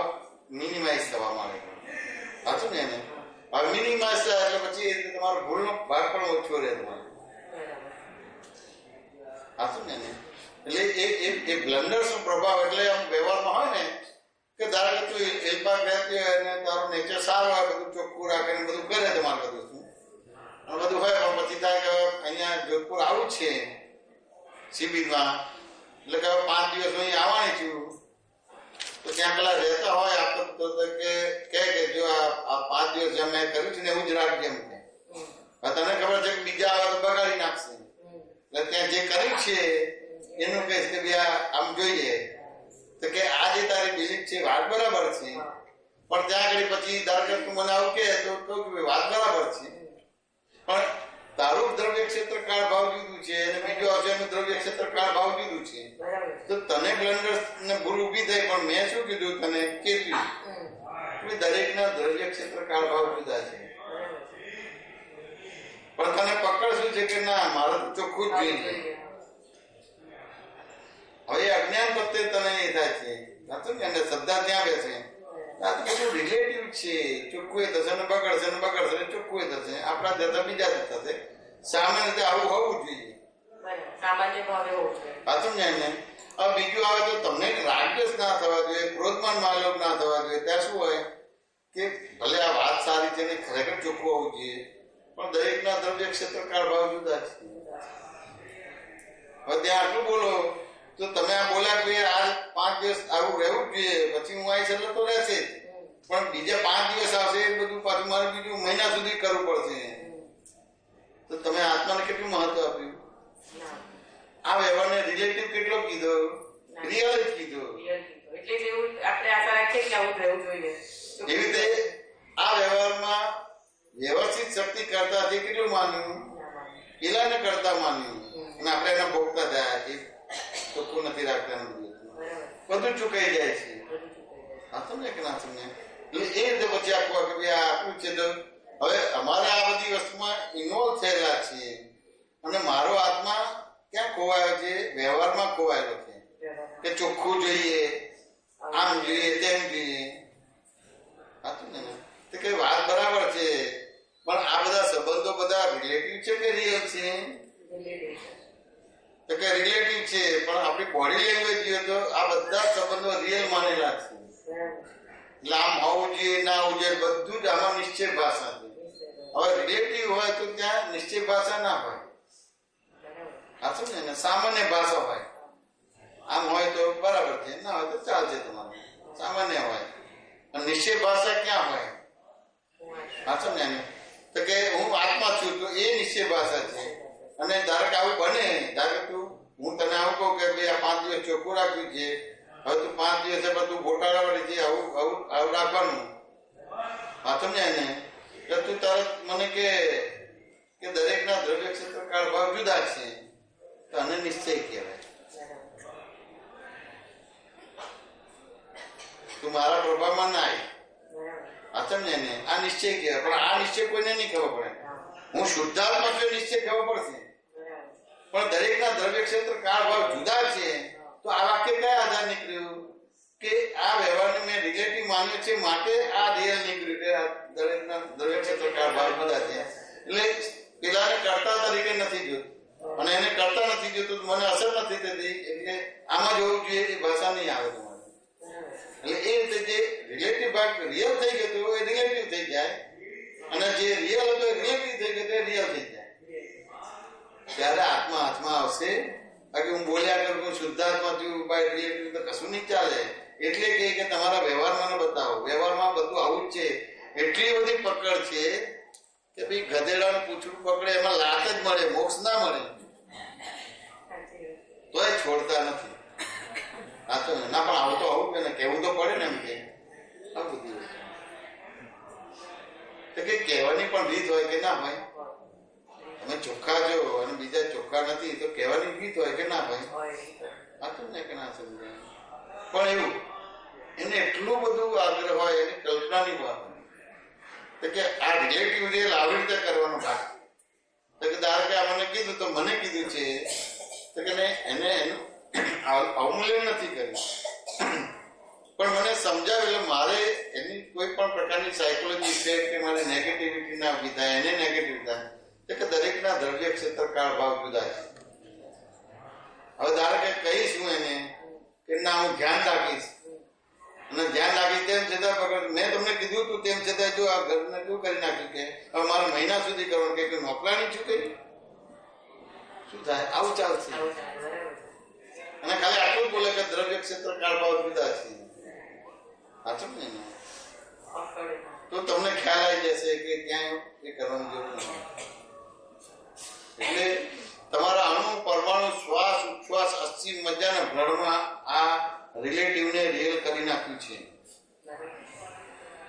મિનિમાઇઝ થવા માંડે. સાચું ને એને હવે મિનિમાઇઝ થાય એટલે પછી એ રીતે તમારો ભૂલનો ભાગ પણ ઓછો રહે તમારો. સાચું ને એટલે એ બ્લન્ડર્સ નો પ્રભાવ એટલે આમ વ્યવહારમાં હોય ને કે ધારો કે તું એલ્પા રહેતી હોય અને તારો નેચર સારો હોય, બધું ચોખ્ખું રાખે ને બધું કરે તમારે બધું બધું હોય, પણ પછી થાય કે અહીંયા જોધપુર આવું છે શિબિરમાં, એટલે કે 5 દિવસ અહીં આવવાની છું, તો ત્યાં પેલા રહેતા હોય આપતો કે જો આ 5 દિવસ જે મેં કર્યું છે ને એવું જ રાખજે એમ કે. તને ખબર છે કે બીજા આવે તો બગાડી નાખશે, એટલે ત્યાં જે કર્યું છે એનું કહીશ કે ભાઈ આમ જોઈએ તો કે આ જે તારી બિલીફ છે વાત બરાબર છે, પણ ત્યાં આગળ પછી ધારો કે તું મને આવું કે તો વાત બરાબર છે, પણ તારું દ્રવ્ય ક્ષેત્ર કાળ ભાવ જુદું છે અને બીજો આવશે એનું દ્રવ્ય ક્ષેત્ર કાળ ભાવ જુદું છે. તો તને બ્લન્ડર ને ભૂલ ઉભી થઈ, પણ મેં શું કીધું તને કેટલું દરેક ના દ્રવ્ય ક્ષેત્ર કાળ ભાવ જુદા છે, પણ તને પકડ શું છે કે ના મારે તો ચોખ્ખું જ જોઈએ. હવે અજ્ઞાન પ્રત્યે તને એ થાય છે અને શ્રદ્ધા ત્યાં બેસે. આ તો બધું રિલેટિવ છે. ચોખ્ખું થશે ને બગડશે ને બગડશે ને ચોખ્ખું થશે, આપણા જતા બીજા જ થશે. સામાન્ય રીતે આવું હોવું જોઈએ, સામાન્ય ભાવે હોવું જોઈએ. સાચું ને એને. હવે બીજું આવે તો તમને રાગદ્વેષ ના થવા જોઈએ, ક્રોધમાન માલોક ના થવા જોઈએ. ત્યાં શું હોય કે ભલે આ વાત સારી છે ને ખરેખર ચોખ્ખું હોવું જોઈએ, પણ દરેક ના દ્રવ્ય ક્ષેત્ર કાળ ભાવ જુદા છે. હવે ત્યાં આટલું બોલો તો તમે આ બોલ્યા કે આ 5 દિવસ આવું રહેવું જ જોઈએ, પછી હું આવીશ એટલે તો રહેશે જ, પણ બીજા 5 દિવસ આવશે એ બધું પાછું મારે બીજું મહિના સુધી કરવું પડશે. તો તમે આત્માને કેટલું મહત્વ આપ્યું? આ વ્યવહારને રિલેટિવ કેટલો કીધો? રિયલ જ કીધો. એટલે જેવું આપણે આશા રાખીએ કે આવું રહેવું જોઈએ. એવી રીતે આ વ્યવહારમાં વ્યવસ્થિત શક્તિ કરતા કેટલું માન્યું? પેલાને કરતા માન્યું, અને આપણે એના ભોગતા થયા. ચોખ્ખું નથી રાખતા, બધું ચૂકાઈ જાય છે. હા તમને કે ના તમને એ રીતે પછી આખું કે ભાઈ આ આટલું છે તો હવે અમારે આ બધી વસ્તુમાં ઇન્વોલ્વ થયેલા છીએ, અને મારો આત્મા ક્યાં ખોવાયો છે? વ્યવહારમાં ખોવાયેલો છે કે ચોખ્ખું જોઈએ, આમ જોઈએ, તેમ જોઈએ. સાચું ને તો કે વાત બરાબર છે, પણ આ બધા સંબંધો બધા રિલેટિવ છે કે રિયલ છે? તો કે રિલેટિવ છે, પણ આપણી બોડી લેંગ્વેજ જોઈએ તો આ બધા સંબંધો રિયલ માનેલા છે. એટલે આમ હોવું જોઈએ ના હોવું જોઈએ બધું જ આમાં નિશ્ચય ભાષા છે. હવે રિલેટિવ હોય તો ત્યાં નિશ્ચય ભાષા ના હોય, સાચું ને, સામાન્ય ભાષા હોય. આમ હોય તો બરાબર છે, ના હોય તો ચાલશે તમારું, સામાન્ય હોય. નિશ્ચય ભાષા ક્યાં હોય? સાચું ને. તો કે હું આત્મા છું તો એ નિશ્ચય ભાષા છે. અને ધારો કે આવું બને, ધારો કે હું તને આવું કહું કે ભાઈ આ 5 દિવસ ચોખ્ખું રાખ્યું છે, હવે તું 5 દિવસે બધું ગોટાળા વળી છે, આવું રાખવાનું. સાચું ને એને. એટલે તું તરત મને કે દરેક ના દ્રવ્ય ક્ષેત્ર કાળ ભાવ જુદા છે, તો આને નિશ્ચય કહેવાય. તું મારા પ્રભાવમાં ના આવી. સાચું ને એને. આ નિશ્ચય કહેવાય, પણ આ નિશ્ચય કોઈને નહીં ખબર પડે. હું શુદ્ધાત્મા છું નિશ્ચય ખબર પડશે, પણ દરેક ના દ્રવ્ય ક્ષેત્ર કાળ ભાવ જુદા છે. તો આ વાક્ય કયા આધાર નીકળ્યું? કે આ વ્યવહારને મેં રિલેટિવ માન્યો છે માટે આ રિયલ નીકળ્યું કે દરેક ના દ્રવ્ય ક્ષેત્ર કાળ ભાવ જુદા છે. એટલે પેલાને કર્તા તરીકે નથી જોતું, અને એને કરતા નથી જોતું, મને અસર નથી થતી, એટલે આમાં જોવું જોઈએ એ ભાષા નહીં આવે તમારે. એટલે એ રીતે જે રિલેટિવ ભાગ રિયલ થઈ ગયો એ રિલેટિવ થઈ જાય, અને જે રિયલ હતો એ રિલેટિવ થઈ ગયો એ રિયલ થઈ જાય. ત્યારે આત્મા હાથમાં આવશે. બાકી હું બોલ્યા કરું શુદ્ધાત્મા થયું બાય રિલેટિવ તો કશું નહીં ચાલે. એટલે કે તમારા વ્યવહારમાં મને બતાવો, વ્યવહારમાં બધું આવું જ છે. એટલી બધી પકડ છે કે ભાઈ ગધેડાનું પૂછડું પકડે એમાં લાત જ મળે, મોક્ષ ના મળે, તોય છોડતા નથી. આ તો ના પણ આવું તો આવું કે કેવું તો પડે ને, એમ કે આ બધી તો કે કહેવાની પણ રીત હોય કે ના હોય. તમે ચોખ્ખા છો અને બીજા ચોખ્ખા નથી તો કહેવાની રીત હોય કે ના હોય. આ તો ને કે ના સમજાય, પણ એવું એને એટલું બધું આગ્રહ હોય, એની કલ્પનાની વાત હોય કે આ રિલેટિવ રિયલ આવી રીતે કરવાનો ભાગ. તો કે ધારો કે આ મને કીધું તો મને કીધું છે તો કે એને એનું અવમૂલ્યન નથી કર્યું, પણ મને સમજાવ્યું. એટલે મારે એની કોઈ પણ પ્રકારની સાયકોલોજી ઇફેક્ટ કે મારી નેગેટિવિટી ના ઉભી થાય, એને નેગેટિવ થાય. તો કે દરેકના દ્રવ્ય ક્ષેત્ર કાળ ભાવ જુદા છે. હવે ધારો કે કહીશ હું એને કે ના હું ધ્યાન રાખીશ, અને ધ્યાન રાખી તેમ છતાં મેં તમને કીધું હતું તેમ છતાં જો આ ઘરને શું કરી નાખ્યું કે હવે મારે મહિના સુધી કરવાનું કે નોકરાની છું કઈ શું થાય? આવું ચાલશે. અને ખાલી આટલું જ બોલે કે દ્રવ્ય ક્ષેત્ર કાળ ભાવ જુદા છે. સાચું ને? તો તમને ખ્યાલ આવી જશે કે ક્યાંય એ કરવાની જરૂર નથી. એટલે તમારા અણુ પરમાણુ શ્વાસ ઉચ્છ્વાસ 80 મજાના બ્લડમાં આ રિલેટિવને રિયલ કરી નાખ્યું છે.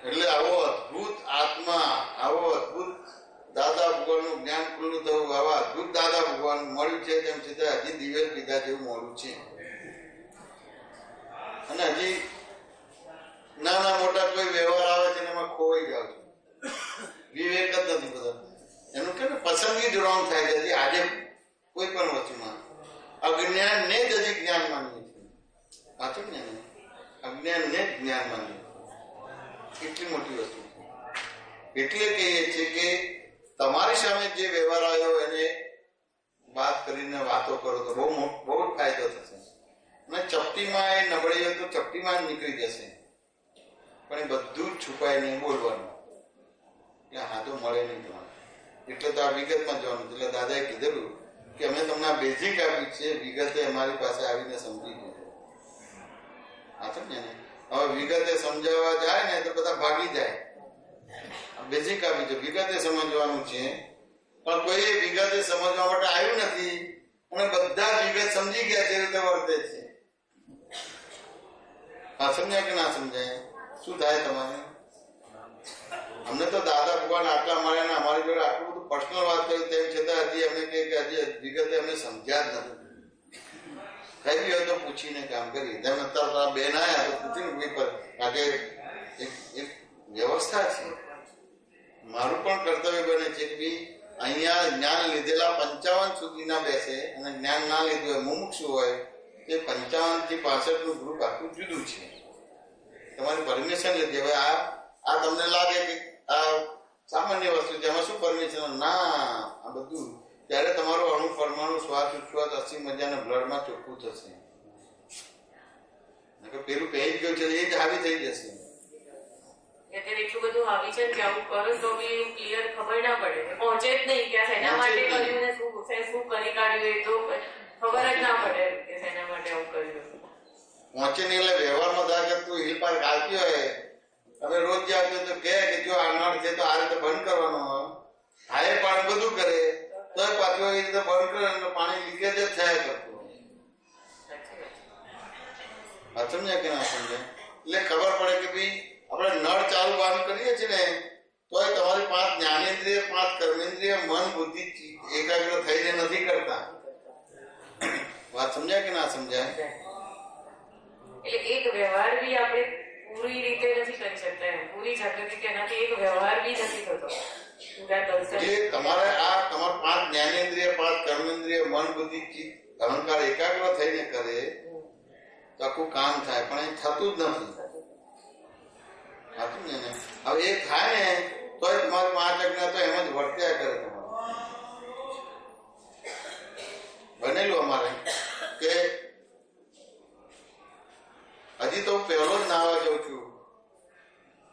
એટલે આવો અદભુત આત્મા, આવો અદભુત દાદા ભગવાનનું જ્ઞાન ખુલ્લું થયું, આવા અદભુત દાદા ભગવાન મળ્યું છે. તેમ છતાં હજી દિવ્ય પીધા જેવું મળ્યું છે. અને હજી નાના મોટા કોઈ વ્યવહાર આવે છે એમાં ખોવાઈ જાવ છો. વિવેક જ નથી બધા. એનું કે પસંદગી જ રોંગ થાય છે. હજી આજે કોઈ પણ વસ્તુમાં અજ્ઞાન ને જ હજી જ્ઞાન માનીએ છીએ. સાચું ને? અજ્ઞાન ને જ જ્ઞાન માનીએ એટલી મોટી વસ્તુ છે. એટલે કહીએ છીએ કે તમારી સામે જે વ્યવહાર આવ્યો એને વાત કરીને વાતો કરો તો બહુ જ ફાયદો થશે. અને ચપટીમાં એ નબળી હોય તો ચપટીમાં જ નીકળી જશે. પણ એ બધું જ છુપાઈને બોલવાનું કે હા તો મળે નહીં તમારે. એટલે તો આ વિગતમાં જવાનું. એટલે દાદાએ કીધેલું કે અમે તમને આ બેઝિક આપ્યું છે, વિગતે અમારી પાસે આવીને સમજી જજો. સાચું ને? હવે વિગતે સમજાવવા જાય ને તો બધા ભાગી જાય. બેઝિક આપી છે, વિગતે સમજવાનું છે. પણ કોઈ વિગતે સમજવા માટે આવ્યું નથી અને બધા જ વિગત સમજી ગયા છે રીતે વર્તે છે. આ સમજાય કે ના સમજાય? શું થાય તમારે? અમને તો દાદા ભગવાન આટલા મળ્યા ને અમારી જોડે આટલું બધું પર્સનલ વાત કરી, તેમ છતાં હજી અમને કે હજી વિગતે અમે સમજ્યા જ નથી. કઈ બી હોય તો પૂછીને કામ કરી. તેમ અત્યારે બેન આવ્યા તો પૂછ્યું આજે એક વ્યવસ્થા છે. મારું પણ કર્તવ્ય બને છે કે અહીંયા જ્ઞાન લીધેલા 55 સુધીના બેસે અને જ્ઞાન ના લીધું હોય મુમુક્ષુ હોય તે 55 થી 65 નું ગ્રુપ આખું જુદું છે. તમારી પરમિશન લીધી. હવે આ તમને લાગે કે આ સામાન્ય વસ્તુ છે, એમાં શું પરમિશન? ના, આ બધું ત્યારે તમારું અણુ પરમાણુ શ્વાસ ઉચ્છ્વાસ 80 મજાના બ્લડમાં ચોખ્ખું થશે. પેલું પહેરી ગયું છે એ જ હાવી થઈ જશે. અત્યારે એટલું બધું આવી છે કે આવું કરો તો બી ક્લિયર ખબર ના પડે, પહોંચે જ નહીં કે શેના માટે કર્યું ને શું કરી કાઢ્યું, એ તો ખબર જ ના પડે કે શેના માટે આવું કર્યું. પહોંચે નહીં એટલે વ્યવહારમાં થાય કે તું હિલ પાર્ક આવતી હોય તમે રોજ જાવ તો કે જો આ નળ છે તો આ રીતે બંધ કરવાનો હોય. હાય પાણી બધું કરે તો પાછું એ રીતે બંધ કરે પાણી લીકેજ જ થયા કરતું. સમજ્યા કે ના સમજાય? એટલે ખબર પડે કે ભાઈ આપણે નળ ચાલુ બંધ કરીએ છીએ ને તોય તમારી 5 જ્ઞાનેન્દ્રિય 5 કર્મેન્દ્રિય મન બુદ્ધિ એકાગ્ર થઈને નથી કરતા. વાત સમજાય કે ના સમજાય? એટલે એક વ્યવહાર બી આપણે પૂરી રીતે નથી કરી શકતા, પૂરી જાગૃતિ કે એનાથી એક વ્યવહાર બી નથી થતો. એટલે તમારે આ તમારા 5 જ્ઞાનેન્દ્રિય 5 કર્મેન્દ્રિય મન બુદ્ધિ અહંકાર એકાગ્ર થઈને કરે તો આખું કામ થાય, પણ એ થતું જ નથી. સાચું ને? હવે એ થાય ને તોય તમારી 5 આજ્ઞા તો એમ જ વર્ત્યા કરે. તમારે બનેલું અમારે કે હજી તો પહેલો જ નાવા જાઉં છું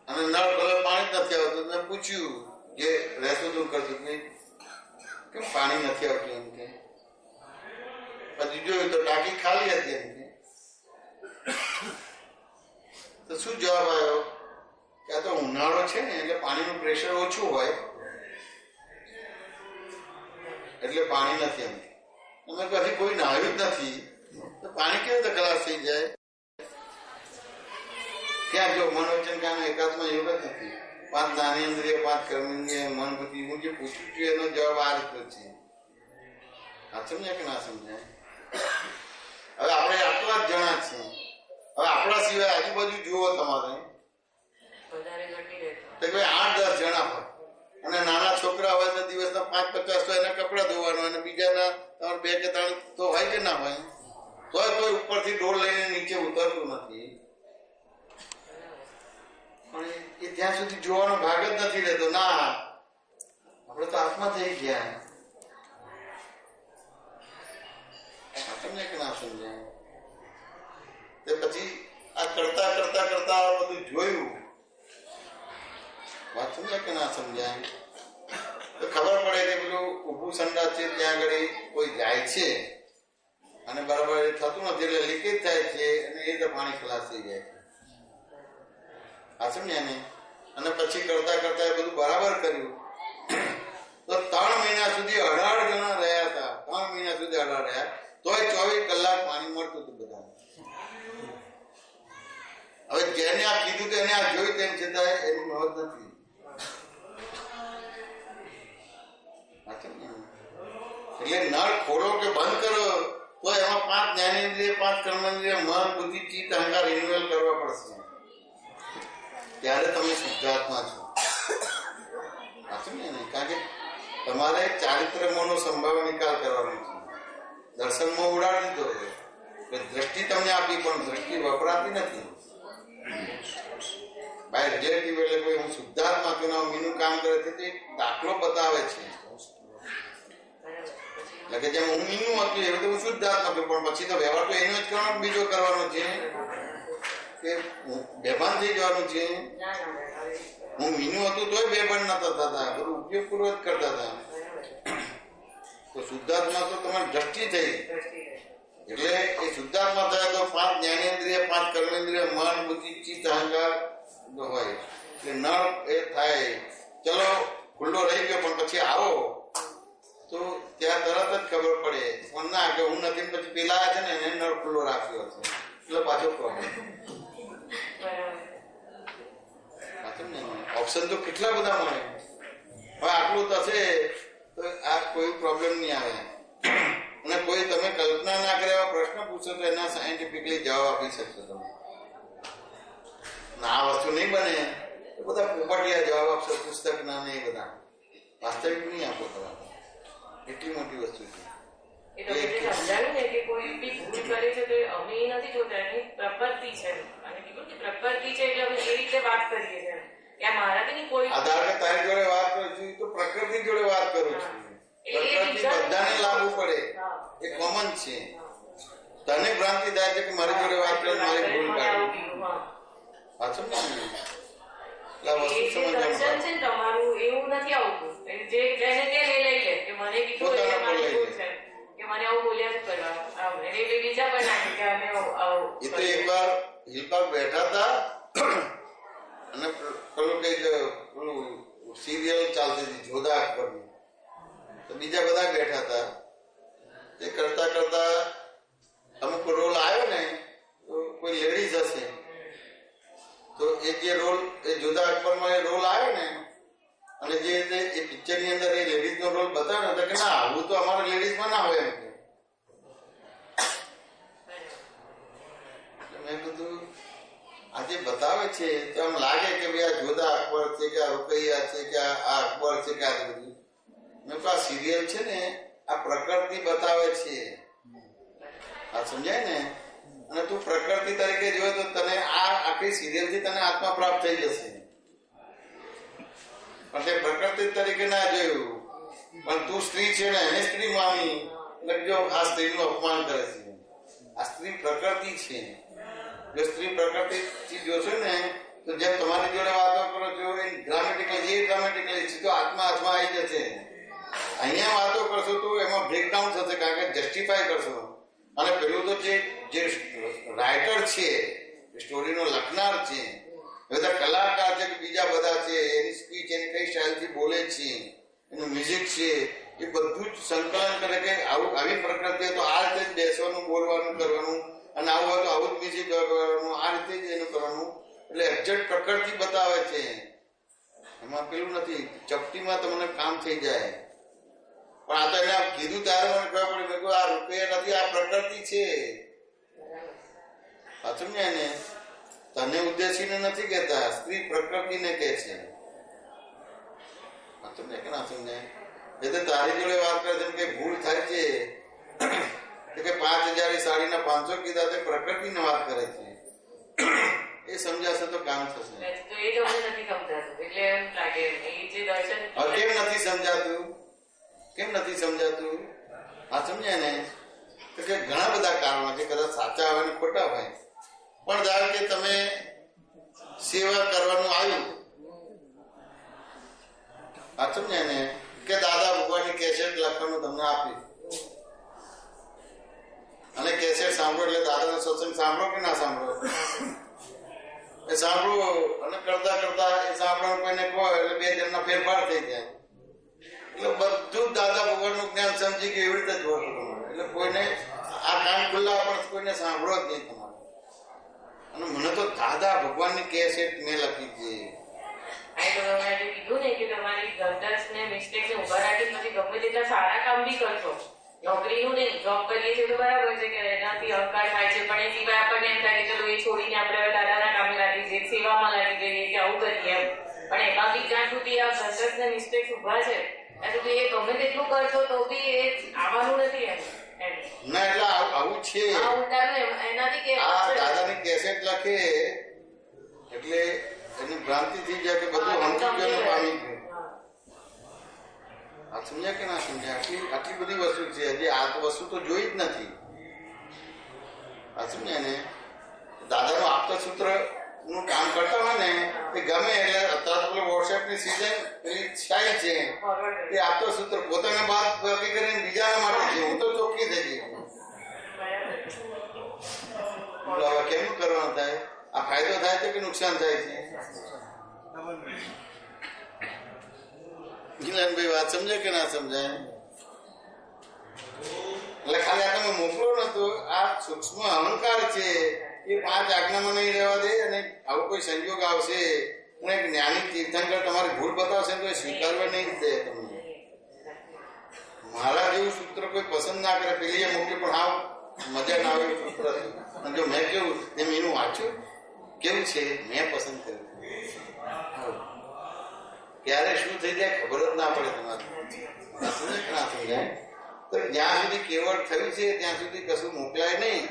અને નળ ભલે પાણી જ નથી આવતું. મેં પૂછ્યું જે રહેતું હતું કરતું કેમ પાણી નથી આવતું એમ કે. પછી જોયું તો ટાંકી ખાલી હતી એમ કે. તો શું જવાબ આવ્યો કે આ તો ઉનાળો છે ને એટલે પાણીનું પ્રેશર ઓછું હોય એટલે પાણી નથી એમ. અમે પછી કોઈ નાહ્યું જ નથી તો પાણી કેવી રીતે ખલાસ થઈ જાય? ક્યાં જો મનોવચન કાનો એકાત્મા યોગ જ નથી. 5 જ્ઞાનેન્દ્રિય 5 કર્મેન્દ્રિય મન બુદ્ધિ હું જે પૂછું છું એનો જવાબ આ રીતનો છે. આ સમજાય કે ના સમજાય? હવે આપણે આટલા જ જણા છીએ. હવે આપણા સિવાય આજુબાજુ જુઓ તમારે તો ભાઈ 8-10 જણા હોય અને નાના છોકરા હોય તો દિવસ તો 5-50 તો એના કપડા ધોવાનો અને બીજાના તમારે 2 કે 3 તો હોય કે ના હોય, તોય કોઈ ઉપરથી ડોલ લઈને નીચે ઉતરતું નથી. પણ એ ત્યાં સુધી જોવાનો ભાગ જ નથી રહેતો. ના, આપણે તો આત્મા થઈ ગયા. તમને કે ના સમજાય? તે પછી આ કરતા કરતા કરતા બધું જોયું, વાત સમજે કે ના સમજાય? તો ખબર પડે કે પેલું ઊભું સંડાસ છે ત્યાં આગળ કોઈ જાય છે અને બરાબર થતું નથી એટલે લીકેજ થાય છે અને એ રીતે પાણી ખલાસ થઈ જાય છે. આ સમજ્યા ને? અને પછી કરતા કરતા એ બધું બરાબર કર્યું તો 3 મહિના સુધી 18 જણા રહ્યા હતા. 3 મહિના સુધી 18 રહ્યા, તોય 24 કલાક પાણી મળતું હતું બધા. હવે જેને આ કીધું તો એને આ જોયું તેમ છતાં એની નોંધ નથી. એટલે નળ ખોલો કે બંધ કરો તો એમાં 5 જ્ઞાનેન્દ્રિય, 5 કર્મેન્દ્રિય, મન, બુદ્ધિ, ચિત્ત, અહંકાર રિન્યુઅલ કરવા પડશે. ત્યારે તમે શુદ્ધાત્મા છો. કારણ કે તમારે ચારિત્રનો સંભાવ નિકાલ કરવાનો છે. દર્શનમાં ઉડાડી દીધો છે, દ્રષ્ટિ તમને આપી પણ દ્રષ્ટિ વપરાતી નથી. બાય રિલેટિવ એટલે કોઈ હું શુદ્ધાત્મા છું ને મીનું કામ કરે છે તે દાખલો બતાવે છે. એટલે કે જેમ હું મીનું હતું એવું તો હું શુદ્ધાત્મા છું, પણ પછી તો વ્યવહાર તો એનો જ કરવાનો, બીજો કરવાનો છે કે બેભાન થઈ જવાનું છે. હું મીનું હતું તોય બેભાન નતા થતા, બધું ઉપયોગપૂર્વક કરતા હતા. તો શુદ્ધાત્મા તો તમારી દ્રષ્ટિ થઈ. એટલે એ શુદ્ધાત્મા થયા તો 5 જ્ઞાનેન્દ્રિય, 5 કર્મેન્દ્રિય, મન, બુદ્ધિ, ચિત્ત, અહંકાર હોય એટલે નળ એ થાય. ચલો ખુલ્લો રહી ગયો પણ પછી આવો તો ત્યાં તરત જ ખબર પડે પણ ના કે હું નથી, પછી પેલા છે ને એને નળ ખુલ્લો રાખ્યો હશે એટલે પાછો પ્રોબ્લેમ. ઓપ્શન તો કેટલા બધા મળે. હવે આટલું થશે તો આ કોઈ પ્રોબ્લેમ નહીં આવે. અને કોઈ તમે કલ્પના ના કરે એવા પ્રશ્ન પૂછો તો એના સાયન્ટિફિકલી જવાબ આપી શકશો તમે. આ વસ્તુ નહીં બને તો બધા પોપટિયા જવાબ આપશો, પુસ્તક ના ને એ બધા વાસ્તવિક નહીં આપો તમારે. એટલી મોટી વસ્તુ છે. સમજાવ્યું ને કે કોઈ બી ભૂલ કરે છે તો અમે નથી જોતા, એની પ્રકૃતિ છે. અને કીધું કે પ્રકૃતિ છે એટલે અમે એ રીતે વાત કરીએ છીએ. ત્યાં મારાથી કોઈ આધાર કે તારી જોડે વાત કરું છું તો પ્રકૃતિ જોડે વાત કરું છું. પ્રકૃતિ બધાને લાગુ પડે, એ કોમન છે. તને ભ્રાંતિ થાય છે કે મારી જોડે વાત કરે મારી ભૂલ કાઢી. પાછું તમારું એવું નથી આવતું જે જેને તે લઈ લે કે મને કીધું એ મારી ભૂલ છે કે મને આવું બોલ્યા જ કરવા એટલે બીજા પણ નાખે કે અમે એ તો એકવાર હિલપાર બેઠા હતા અને પેલું કઈક પેલું સિરિયલ ચાલતી હતી જોધા અકબરની, તો બીજા બધા બેઠા હતા. તે કરતા કરતા અમુક રોલ આવ્યો ને તો કોઈ લેડીઝ હશે તો એ જે રોલ એ જોધા અકબરમાં એ રોલ આવ્યો ને અને જે રીતે એ પિક્ચર ની અંદર એ લેડીઝ નો રોલ બતાવ્યો હતો કે ના આવું તો અમારા લેડીઝમાં ના હોય એમ. મેં કીધું આજે બતાવે છે તો એમ લાગે કે ભાઈ આ જોધા અકબર છે કે આ રૂકૈયા છે કે આ અકબર છે કે આ બધું. મેં કહ્યું આ સિરિયલ છે ને આ પ્રકૃતિ બતાવે છે. આ સમજાય ને? અને તું પ્રકૃતિ તરીકે જોયો તો તને આ આખી સિરિયલ થી તને આત્મા પ્રાપ્ત થઈ જશે. પણ તે પ્રકૃતિ તરીકે ના જોયું, પણ તું સ્ત્રી છે ને એને સ્ત્રી માની એટલે જો આ સ્ત્રીનું અપમાન કરે છે. આ સ્ત્રી પ્રકૃતિ છે. જો સ્ત્રી પ્રકૃતિ જોશો ને તો જેમ તમારી જોડે વાતો કરો છો એ ડ્રામેટિકલી સીધો આત્મા હાથમાં આવી જશે. અહીંયા વાતો કરશો તો એમાં બ્રેકડાઉન થશે કારણ કે જસ્ટિફાય કરશો. અને પેલું તો જે રાઇટર છે સ્ટોરીનો લખનાર છે બધા કલાકાર છે કે બીજા બધા છે એની સ્પીચ એની કઈ સ્ટાઇલથી બોલે છે એનું મ્યુઝિક છે એ બધું જ સંકલન કરે કે આવી પ્રકૃતિ તો આ રીતે જ બેસવાનું બોલવાનું કરવાનું અને આવું હોય તો આવું જ મ્યુઝિક કરવાનું આ રીતે જ એનું કરવાનું. એટલે એક્ઝેક્ટ પ્રકૃતિ બતાવે છે. એમાં પેલું નથી ચપટીમાં તમને કામ થઈ જાય. પણ આ તો એને કીધું ત્યારે મને ખબર પડી મેં આ રૂપિયા નથી આ પ્રકૃતિ છે. સમજાય ને? તને ઉદ્દેશીને નથી કહેતા, સ્ત્રી પ્રકૃતિને કહે છે. સમજાય કે ના સમજાય? એ તો તારી જોડે વાત કરે છે કે ભૂલ થાય છે કે 5,000 ની સાડીના 500 કીધા તે પ્રકૃતિની વાત કરે છે. એ સમજાશે તો કામ થશે. તો એ તમને નથી સમજાતું એટલે એમ લાગે એ જે દર્શન કેમ નથી સમજાતું? કેમ નથી સમજાતું? આ સમજાય ને તો કે ઘણા બધા કારણો છે, કદાચ સાચા હોય ને ખોટા હોય. પણ ધારો કે તમે સેવા કરવાનું આવ્યું, આ સમજાય ને કે દાદા ભગવાનની કેસેટ લખવાનું તમને આપ્યું અને કેસેટ સાંભળો એટલે દાદાનો સત્સંગ સાંભળો કે ના સાંભળો? એ સાંભળો અને કરતા કરતા એ સાંભળવાનું કોઈને કહો એટલે 2 જણના ફેરફાર થઈ જાય. એટલે બધું દાદા ભગવાનનું જ્ઞાન સમજી કે એવી રીતે જ હોય તમારે. એટલે કોઈને આ કાન ખુલ્લા પણ કોઈને સાંભળો જ નહીં તમારે. અને મને તો દાદા ભગવાનની કેસેટ મેં લખી છે. કીધું ને કે તમારી ગલત ને મિસ્ટેક ને ઉભા રાખી પછી ગમે તેટલા સારા કામ બી કરશો. નોકરીનું નહીં, જોબ કરીએ છીએ તો બરાબર છે કે એનાથી અહંકાર થાય છે, પણ એ સિવાય આપણને એમ થાય કે ચલો એ છોડીને આપણે હવે દાદાના કામે લાગી જઈએ, સેવામાં લાગી જઈએ કે આવું કરીએ એમ. પણ એમાં બી જ્યાં સુધી આ ગલત ને મિસ્ટેક ઉભા છે ત્યાં સુધી એ ગમે તેટલું કરશો તો બી એ આવવાનું નથી એમ. ના એટલે આવું છે. આ ઉલટાનું એનાથી કે આ દાદાની કેસેટ લખે એટલે એની ભ્રાંતિ થઈ જાય કે બધું સમજી ગયું પામી ગયું. આ સમજ્યા કે ના સમજ્યા? આટલી બધી વસ્તુ છે, હજી આ વસ્તુ તો જોઈ જ નથી. આ સમજ્યા ને? દાદાનું આપતા સૂત્ર નું કામ કરતા હોય ને એ ગમે એટલે અત્યારે પેલું વોટ્સએપ ની સીઝન પેલી થાય છે એ આપતો સૂત્ર પોતાના બાદ બાકી કરીને બીજાના માટે છે. હું તો ચોખ્ખી થઈ ગઈ. હવે કેમ કરવાનું થાય? આ ફાયદો થાય છે કે નુકસાન થાય છે? જીલનભાઈ વાત સમજે કે ના સમજાય? એટલે ખાલી આ તમે મોકલો ને તો આ સૂક્ષ્મ અહંકાર છે એ 5 આજ્ઞામાં નહીં રહેવા દે. અને આવો કોઈ સંજોગ આવશે અને જ્ઞાની તીર્થંકર તમારી ભૂલ બતાવશે તો એ સ્વીકારવા નહીં દે તમને. મારા જેવું સૂત્ર કોઈ પસંદ ના કરે. પેલી એ મોકલી પણ હાવ મજા ના આવે સૂત્ર. અને જો મેં કેવું એમ એનું વાંચ્યું કેવું છે મેં પસંદ કર્યું. ક્યારે શું થઈ જાય ખબર જ ના પડે તમારે. સમજે કે ના સમજાય? તો જ્યાં સુધી કેવળ થયું છે ત્યાં સુધી કશું મોકલાય નહીં.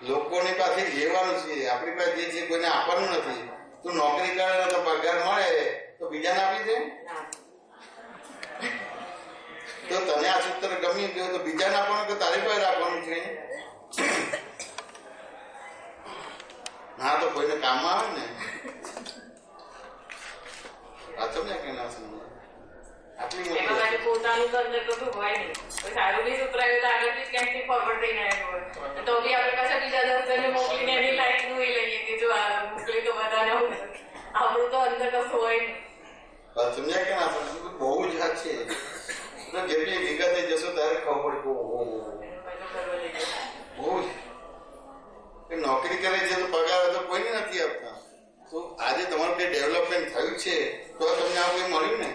લોકોની પાસે લેવાનું છે, આપણી પાસે જે છે કોઈને આપવાનું નથી. તું નોકરી કરે તો પગાર મળે તો બીજાને આપી દે. તો તને આ સૂત્ર ગમી ગયું તો બીજાને આપવાનું કે તારી પાસે રાખવાનું છે? હા તો કોઈને કામમાં આવે ને. આ સમજ્યા કે ના સમજ્યા? આટલી મોટી પોતાનું અંદર તો હોય નહીં. સારું બી સૂત્ર આવ્યું તો આગળથી ક્યાંકથી ફોરવર્ડ થઈને આવ્યું હોય તો બી આપણે પાછા બીજા દર્શનને મોકલીને એની લાઈફ નું લઈએ કે જો આ મોકલી તો બધાને આપણું તો અંદર કશું હોય નહીં. સમજ્યા કે ના સમજ્યા? બહુ જ હાથ છે. જેટલી વિગતે જશો ત્યારે ખબર પડે બહુ જ નોકરી કરે છે તો પગાર તો કોઈને નથી આપતા. તો આજે તમારું કઈ ડેવલપમેન્ટ થયું છે તો તમને આ કંઈ મળ્યું ને.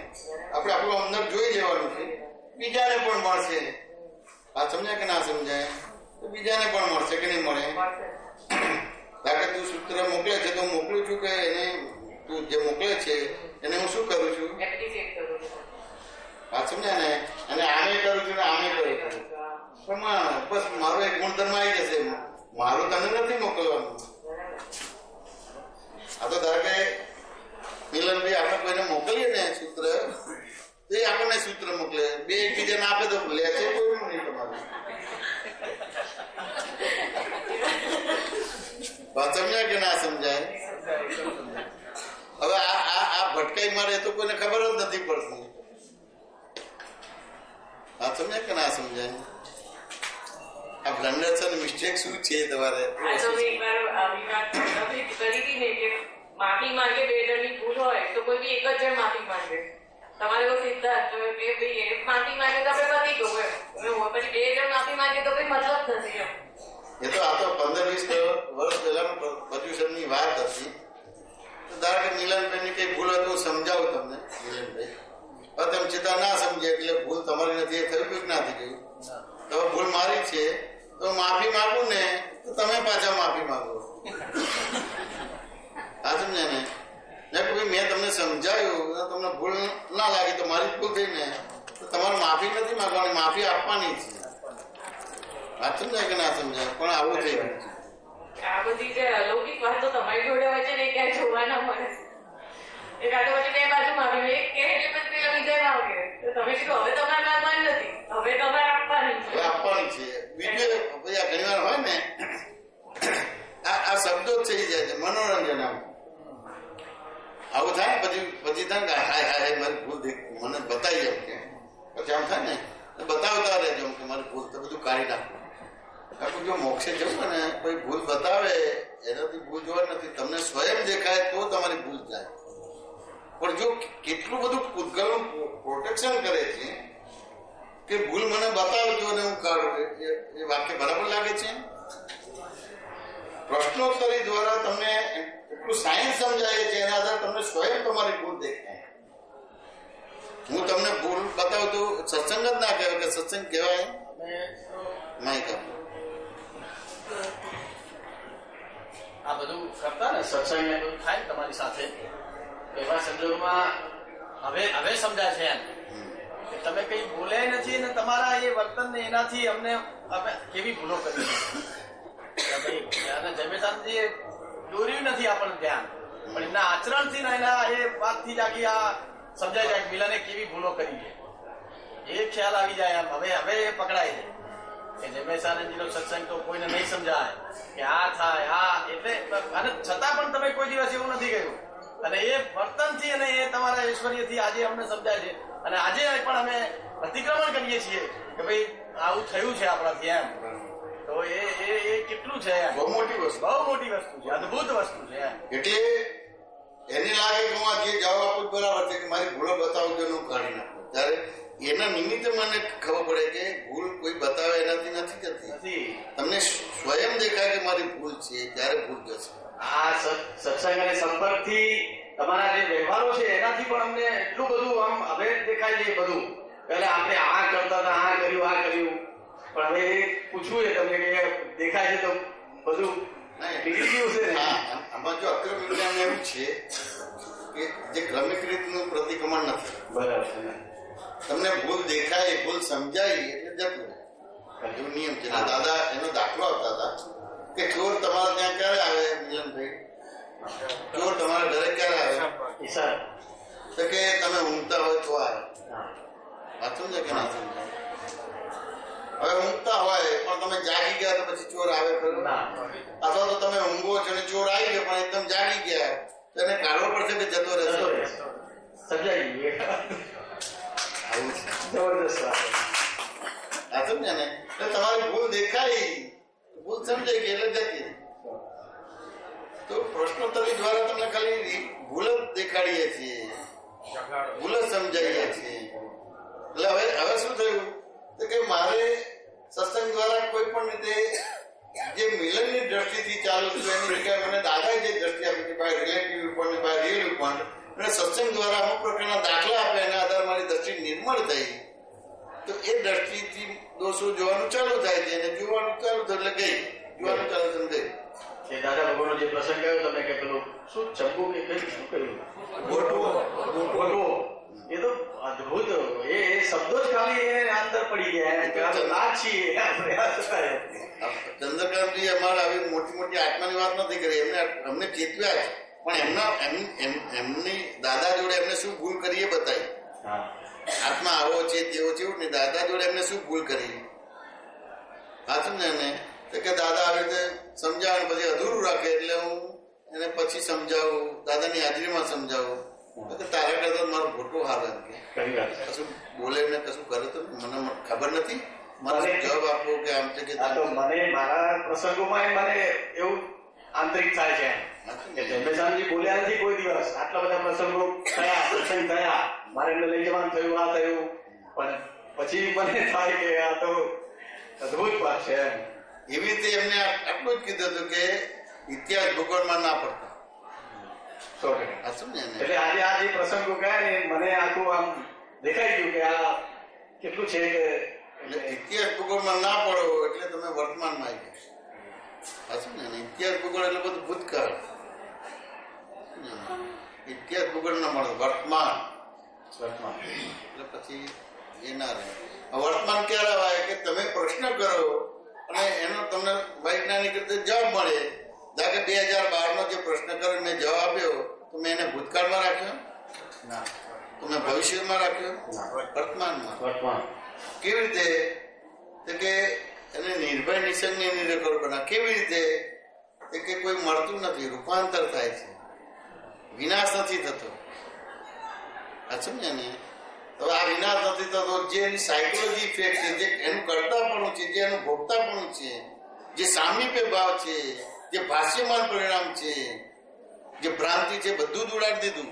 આપણે આપણું અંદર જોઈ લેવાનું છે, બીજાને પણ મળશે. આ સમજાય કે ના સમજાય? તો બીજાને પણ મળશે કે નહીં મળે? કારણ કે તું સૂત્ર મોકલે છે તો હું મોકલું છું કે એને તું જે મોકલે છે એને હું શું કરું છું? વાત સમજ્યા ને? અને આમે કરું છું ને આમે કરું છું. પણ બસ મારો એક ગુણધર્મ આવી જશે, મારું તને નથી મોકલવાનું. આ તો ધારો કે મિલનભાઈ આપણે કોઈને મોકલીએ ને સૂત્ર તો એ આપણને સૂત્ર મોકલે, 2 એકબીજાને આપે તો લે છે કોઈ નહીં તમારું. વાત સમજાય કે ના સમજાય? હવે આ ભટકાઈ મારે તો કોઈને ખબર જ નથી પડતી. વાત સમજાય કે ના સમજાય? આ બ્લન્ડર્સ અને મિસ્ટેક શું છે તમારે? માફી માંગે 2 જણની ભૂલ હોય તો કોઈ બી એક જ જણ માફી માંગે. તમારે એવો સિદ્ધાંત કે ભાઈ માફી માંગે તો આપણે પતી ગયું એમ. પછી 2 જણ માફી માંગે તો કોઈ મતલબ નથી એમ. એ તો આ તો 15-20 વર્ષ પહેલાનું પ્રદૂષણની વાત હતી. ધારો કે મિલનભાઈની કઈ ભૂલ હોય તો હું સમજાવું તમને. મિલનભાઈ તમે છતાં ના સમજે એટલે ભૂલ તમારી નથી. એ થયું કે ના થઈ ગયું? તમે ભૂલ મારી છે તો માફી માંગુ ને તો તમે પાછા માફી માંગો. આ સમજ્યા ને? મેં તમને સમજાયું તમને ભૂલ ના લાગી તો મારી ભૂલ થઈ ને તો તમારે માફી નથી માંગવાની, માફી આપવાની છે. વાત સમજાય કે ના સમજાય? પણ આવું થઈ ગયું છે. આ બધી જે અલૌકિક વાતો તમારી જોડે હોય છે ને એ ક્યાંય જોવા ના મળે. એક આ તો પછી બે બાજુ માંગી એક કે એટલે પછી પેલા બીજા માંગે તો તમે કીધું હવે તમારે માંગવાની નથી, હવે તમારે આપવાની છે. હવે આપવાની છે. બીજું ભાઈ આ ઘણી વાર હોય ને આ શબ્દો જ થઈ જાય છે મનોરંજન. આવું થાય ને પછી થાય ને હાય હાય મારી ભૂલ મને બતાવી એમ કે પછી આમ થાય ને બતાવતા રહેજો કે મારી ભૂલ તો બધું કાઢી નાખવું. આખું જો મોક્ષે જવું ને કોઈ ભૂલ બતાવે એનાથી ભૂલ જોવા નથી, તમને સ્વયં દેખાય તો તમારી ભૂલ જાય. પણ જો કેટલું બધું પૂતગલનું પ્રોટેક્શન કરે છે કે ભૂલ મને બતાવજો અને હું કાઢું, એ વાક્ય બરાબર લાગે છે. પ્રશ્નોત્તરી દ્વારા તમને એટલું સાયન્સ સમજાય છે, એના આધારે તમને સ્વયં તમારી ભૂલ દેખાય. હું તમને ભૂલ બતાવું તો સત્સંગ જ ના કહેવાય કે સત્સંગ કહેવાય નહીં કહું. આ બધું કરતા ને સત્સંગ ને બધું થાય તમારી સાથે એવા સંજોગોમાં હવે સમજાય છે એમ કે તમે કઈ બોલ્યા નથી ને તમારા એ વર્તન ને એનાથી અમે કેવી ભૂલો કરી જમેશાનજી દોર્યું નથી આપણને ધ્યાન, પણ એમના આચરણથી ને એના એ વાતથી જ આખી આ સમજાય જાય મિલને કેવી ભૂલો કરી છે એ ખ્યાલ આવી જાય એમ. હવે એ પકડાય છે કે જમેશાનંદજીનો સત્સંગ તો કોઈને નહીં સમજાય કે આ થાય આ એટલે, અને છતાં પણ તમે કોઈ દિવસ એવું નથી કર્યું અને એ વર્તનથી અને એ તમારા ઐશ્વર્યથી આજે અમને સમજાય છે. અને આજે પણ અમે પ્રતિક્રમણ કરીએ છીએ કે ભાઈ આવું થયું છે આપણાથી એમ. તો એ કેટલું છે બહુ મોટી વસ્તુ, બહુ મોટી વસ્તુ છે, અદભુત વસ્તુ છે. એટલે એને લાગે કે હું જે જવાબ આપું બરાબર છે કે મારી ભૂલો બતાવજો હું કાઢી નાખું, ત્યારે એના નિમિત્તે મને ખબર પડે કે ભૂલ કોઈ બતાવે એનાથી નથી જતી. તમને સ્વયં દેખાય કે મારી ભૂલ છે ત્યારે ભૂલ જશે. આ સત્સંગ અને સંપર્કથી તમારા જે વ્યવહારો છે એનાથી પણ અમને એટલું બધું આમ હવે દેખાય છે બધું. પહેલા આપણે આ કરતા હતા, આ કર્યું, પણ હવે પૂછવું છે તમને કે દેખાય છે તો બધું નીકળી ગયું છે. આમાં જો અક્રમ વિજ્ઞાન એવું છે કે જે ક્રમિક રીતનું પ્રતિક્રમણ નથી. બરાબર છે. તમને ભૂલ દેખાય, ભૂલ સમજાય એટલે જતું એવું નિયમ છે. દાદા એનો દાખલો આપતા હતા કે ચોર તમારા ત્યાં ક્યારે આવે મિલનભાઈ? ચોર તમારા ઘરે ક્યારે આવે? તો કે તમે ઊંઘતા હોય તો આવે. વાત સમજે કે ના સમજાય? હવે ઊંઘતા હોય પણ તમે જાગી ગયા તો પછી ચોર આવે ખરું? અથવા તો તમે ઊંઘો છો અને ચોર આવી ગયો પણ એકદમ જાગી ગયા તો એને કાઢવો પડશે કે જતો રહેશે? સમજાય આવું છે. જબરદસ્ત આ સમજે ને? એટલે તમારી ભૂલ દેખાય, ભૂલ સમજાય કે એટલે જતી. તો પ્રશ્નોત્તરી દ્વારા તમને ખાલી ભૂલ જ દેખાડીએ છીએ, ભૂલ જ સમજાવીએ છીએ. એટલે હવે શું થયું કે મારે સત્સંગ દ્વારા કોઈ પણ રીતે જે મિલનની દ્રષ્ટિથી ચાલુ થયું એની જગ્યાએ મને દાદાએ જે દ્રષ્ટિ આપી બાય રિલેટિવ પણ બાય રિયલ પણ, અને સત્સંગ દ્વારા અમુક પ્રકારના દાખલા આપ્યા એના આધારે મારી દ્રષ્ટિ નિર્મળ થઈ. તો એ દ્રષ્ટિથી દોષો જોવાનું ચાલુ થાય છે અને જોવાનું ચાલુ થયું એટલે કઈ જોવાનું ચાલુ સમજાય. દાદા ભગવાનનો જે પ્રસંગ કહ્યો તમે કે પેલું શું ચંપુ કે શું કહ્યું ગોટવો, એ તો અદભુત એ શબ્દો જ ખાલી અંદર પડી ગયા. ચંદ્રકાંતજી અમારે આવી મોટી મોટી આત્માની વાત નથી કરી, અમને ચેતવ્યા છે પણ એમની દાદા જોડે એમને શું ભૂલ કરી એ બતાવી. આત્મા આવો છે તેવો છે એવું ને દાદા જોડે એમને શું ભૂલ કરી હા સમજે ને કે દાદા આવી રીતે સમજાવે પછી અધૂરું રાખે એટલે હું એને પછી સમજાવું, દાદાની હાજરીમાં સમજાવું. તારા કરતા મારો ખોટો હાલ એમ કે કશું બોલે ને કશું કરે તો મને ખબર નથી, મને જવાબ આપવો કે આમ છે કે મને મારા પ્રસંગોમાં મને એવું આંતરિક થાય છે કે જમેશાનજી બોલ્યા નથી કોઈ દિવસ. આટલા બધા પ્રસંગો થયા, સત્સંગ થયા, મારે એમને લઈ જવાનું થયું, આ થયું, પણ પછી મને થાય કે આ તો અદભુત વાત છે. એવી રીતે એમને આટલું જ કીધું હતું કે ઇતિહાસ ભૂગોળમાં ના પડતા. એટલે આજે આ જે પ્રસંગો ગયા ને મને આખું આમ દેખાઈ ગયું કે આ કેટલું છે કે ઇતિહાસ ભૂગોળમાં ના પડો એટલે તમે વર્તમાનમાં આવી ગયા. ઇતિહાસ ભૂગોળ એટલે બધું ભૂતકાળ. ઇતિહાસ ભૂગોળ ન મળે, વર્તમાન એટલે પછી એ ના રહે. વર્તમાન ક્યારે આવે કે તમે પ્રશ્ન કરો અને એનો તમને વૈજ્ઞાનિક રીતે જવાબ મળે. ધારો કે 2012 જે પ્રશ્ન કર્યો મેં જવાબ આપ્યો તો મેં એને ભૂતકાળમાં રાખ્યો ના, તો મેં ભવિષ્યમાં રાખ્યો વર્તમાનમાં. કેવી રીતે કે એને નિર્ભય નિસંગ નિર્ભર બનાવ. કેવી રીતે કે કોઈ મળતું નથી, રૂપાંતર થાય છે, વિનાશ નથી થતો. આ સમજ્યા ને? તો આ વિનાશ નથી થતો, જે એની સાયકોલોજી ઇફેક્ટ છે, જે એનું કરતાપણું છે, જે એનું ભોગતાપણું છે, જે સામીપ્ય ભાવ છે, જે ભાષ્યમાન પરિણામ છે, જે ભ્રાંતિ છે, બધું જ ઉડાડી દીધું.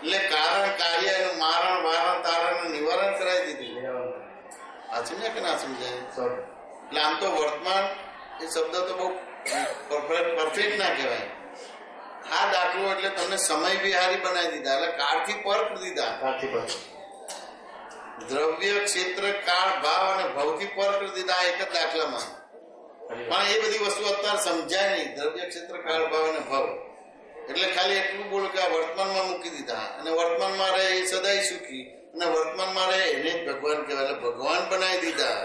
એટલે કારણ કાર્ય એનું મારણ વારણ તારણ નિવારણ કરાવી દીધું. આ સમજ્યા કે ના સમજાય? એટલે આમ તો વર્તમાન એ શબ્દ તો બહુ પરફેક્ટ ના કહેવાય. આ દાખલો એટલે તમને સમય વિહારી બનાવી દીધા, એટલે કાળથી પર કરી દીધા. દ્રવ્ય, ક્ષેત્ર, કાળ, ભાવ અને ભવથી પર કરી દીધા એક જ દાખલામાં. પણ એ બધી વસ્તુ અત્યારે સમજાય નહીં. દ્રવ્ય, ક્ષેત્ર, કાળ, ભાવ અને ભવ એટલે ખાલી એટલું બોલો કે આ વર્તમાનમાં મૂકી દીધા, અને વર્તમાનમાં રહે એ સદાય સુખી, અને વર્તમાનમાં રહે એને જ ભગવાન કહેવાય, એટલે ભગવાન બનાવી દીધા.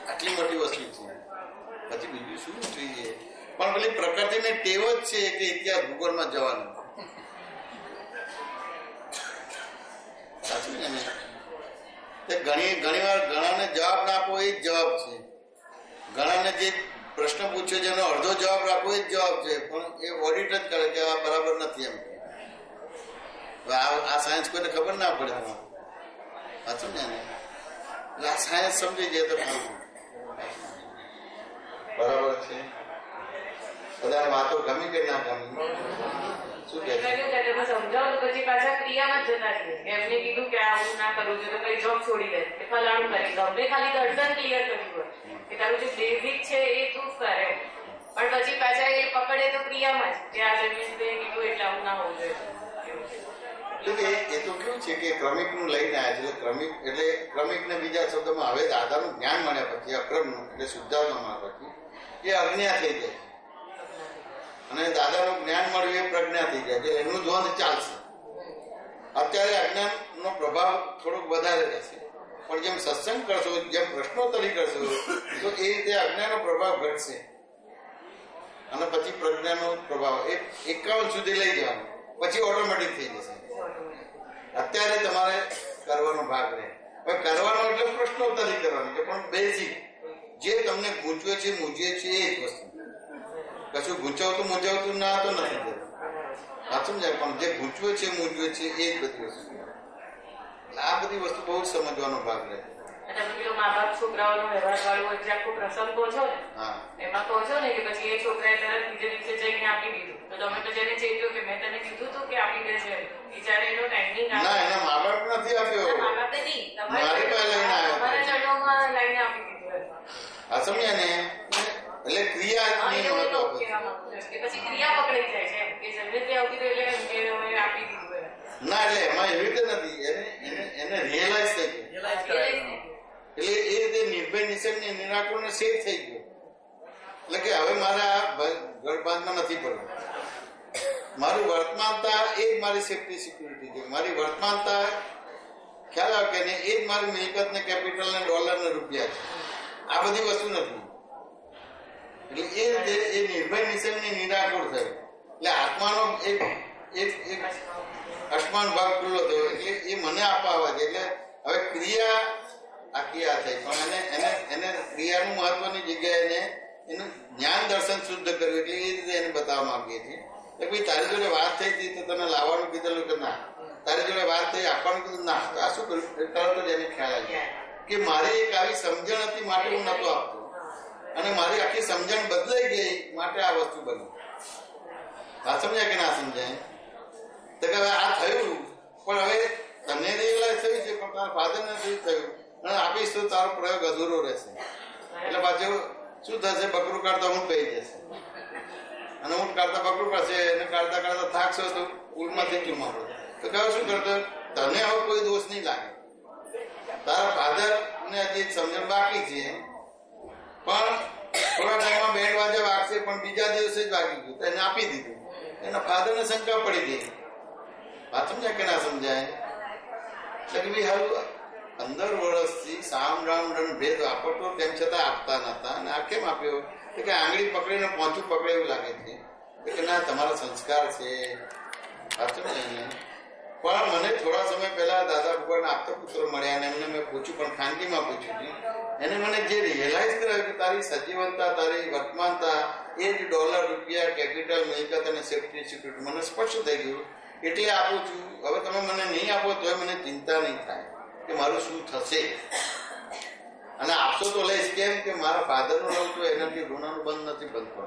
આટલી મોટી વસ્તુ છે. પછી બીજું શું જોઈએ? પણ પેલી પ્રકૃતિની ટેવ જ છે કે ઇતિહાસ ભૂગોળમાં જવાનું. સાચું ને? ઘણી વાર ઘણાને જવાબ ના આપવો એ જ જવાબ છે. ઘણાને જે પ્રશ્ન પૂછ્યો છે એનો અડધો જવાબ રાખવો એ જ જવાબ છે, પણ એ ઓડિટ જ કરે કે આ બરાબર નથી એમ. આ સાયન્સ કોઈને ખબર ના પડે. સાચું ને? એટલે આ સાયન્સ સમજી જાય તો બરાબર છે. બધા વાતો ગમી કે ના ગમી? શું કે સમજાવો પછી પાછા ક્રિયામાં જ જતા રહીએ. એમને કીધું કે આવું ના કરવું જોઈએ તો કઈ જોબ છોડી દે કે ફલાણું કરી ગમે ખાલી દર્શન ક્લિયર કર્યું હોય કે તારું જે બેઝિક છે એ તું કરે, પણ પછી પાછા એ પકડે તો ક્રિયામાં જ કે આ જમીન કીધું એટલે આવું ના હોવું જોઈએ. એ તો કેવું છે કે ક્રમિક નું લઈને આવ્યા છે. ક્રમિક એટલે ક્રમિક ને બીજા શબ્દોમાં હવે દાદાનું જ્ઞાન મળ્યા પછી અક્રમનું એટલે શુદ્ધાત્મા પછી એ અજ્ઞા થઈ જાય અને દાદાનું જ્ઞાન મળ્યું એ પ્રજ્ઞા થઈ જાય એટલે એનું દ્વંદ ચાલશે. અત્યારે અજ્ઞાન નો પ્રભાવ થોડોક વધારે રહેશે, પણ જેમ સત્સંગ કરશો, જેમ પ્રશ્નોત્તરી કરશો તો એ રીતે અજ્ઞાનનો પ્રભાવ ઘટશે અને પછી પ્રજ્ઞાનો પ્રભાવ એ 51 સુધી લઈ જવાનો, પછી ઓટોમેટિક થઈ જશે. અત્યારે તમારે કરવાનો ભાગ રહે. કરવાનો એટલે પ્રશ્નોત્તરી કરવાની છે, પણ બેઝિક જે તમને ગૂંચવે છે, મૂંઝે છે એ જ વસ્તુ. કશું ગૂંચવતું મૂંઝવતું ના તો નથી આ સમજાય, પણ જે ગૂંચવે છે, મૂંઝવે છે એ જ બધી વસ્તુ. આ બધી વસ્તુ બહુ જ સમજવાનો ભાગ રહે. મા બાપ છોકરાઓનો વ્યવહાર વાળો જે આખો પ્રસંગ કહો છો ને, એમાં કહો છો ને કે પછી એ છોકરાએ તરત બીજે દિવસે જઈને આપી દીધું, તો તમે તો જેને ચેત્યો કે મેં તને કીધું હતું કે આપી દેશે, બિચારે એનો ટાઈમિંગ ના, એના મા બાપ નથી આપ્યો, મા બાપે નહીં, મારી પાસે લઈને આવ્યો, તમારા ચરણોમાં લઈને આપી દીધું. આ સમજ્યા ને? એટલે ક્રિયા પછી ક્રિયા પકડાઈ જાય છે કે જલ્દી આવતી એટલે આપી દીધું. ના, એટલે એમાં એવી રીતે નથી, એને રિયલાઇઝ થઈ ગયું, એટલે એ રીતે નિર્ભય નિસંગ નિરાકરણ સેટ થઈ ગયો. એટલે કે હવે મારે આ ગળબાંધમાં નથી પડવું. મારું વર્તમાનતા એ જ મારી સેફ્ટી સિક્યુરિટી છે. મારી વર્તમાનતા ખ્યાલ આવે કે નહીં, એ જ મારી મિલકત ને કેપિટલ ને ડોલર ને રૂપિયા છે. આ બધી વસ્તુ નથી. એટલે એ રીતે એ નિર્ભય નિસંગ ની નિરાકરણ થયું. એટલે આત્માનો એક અસમાન ભાગ ખુલ્લો થયો, એટલે એ મને આપવા છે. એટલે હવે ક્રિયા આખી આ થઈ, પણ એને ક્રિયાનું મહત્વની જગ્યાએ એનું જ્ઞાન દર્શન શુદ્ધ કર્યું. એટલે એ રીતે એને બતાવવા માંગીએ છીએ કે ભાઈ તારી જોડે વાત થઈ હતી તો તને લાવવાનું કીધેલું કે ના, તારી જોડે વાત થઈ આપવાનું કીધું ના, તો આ શું કર્યું? તરત જ એને ખ્યાલ આવી કે મારી એક આવી સમજણ હતી માટે હું નતો આપતો, અને મારી આખી સમજણ બદલાઈ ગઈ માટે આ વસ્તુ બની. આ સમજાય કે ના સમજાય? તો કે હવે આ થયું, પણ હવે તને રિયલાઇઝ થયું છે, પણ તારા ફાધર ને શું થયું અને આપીશ તો તારો પ્રયોગ અધૂરો રહેશે. એટલે પાછું શું થશે? બકરું કાઢતા ઊંટ કહી જશે, અને ઊંટ કાઢતા બકરું પાસે, એને કાઢતા કાઢતા થાકશો તો ઉલમાંથી ચુમાડો. તો કહો શું કરતો? તને હવે કોઈ દોષ નહીં લાગે, તારા ફાધર ને હજી સમજણ બાકી છે, પણ થોડા ટાઈમમાં બેન્ડ વાજે વાગશે, પણ બીજા દિવસે જ વાગી ગયું તો એને આપી દીધું. એના ફાધરને શંકા પડી ગઈ. વાત સમજાય કે ના સમજાય? એટલે કે ભાઈ હારું 15 વર્ષથી સામ રામ રણ ભેદ વાપરતો તેમ છતાં આપતા નતા, અને આ કેમ આપ્યો? કે આંગળી પકડીને પોંચું પકડે એવું લાગે છે. કે ના, તમારા સંસ્કાર છે. વાત સમજાય ને? પણ મને થોડા સમય પહેલા દાદા ભગવાન આપતા પુત્ર મળ્યા અને એમને મેં પૂછ્યું, પણ ખાનગીમાં પૂછ્યું હતું. એને મને જે રિયલાઇઝ કરાવ્યું કે તારી સજીવનતા, તારી વર્તમાનતા એ જ ડોલર, રૂપિયા, કેપિટલ, મિલકત અને સેફ્ટી સિક્યુરિટી મને સ્પષ્ટ થઈ ગયું. એટલે આપું છું. હવે તમે મને નહીં આપો તોય મને ચિંતા નહીં થાય કે મારું શું થશે. અને આપશો તો લઈશ. કેમ કે મારા ફાધરનું લઉં તો એનાથી ઋણાનું બંધ નથી બનતો.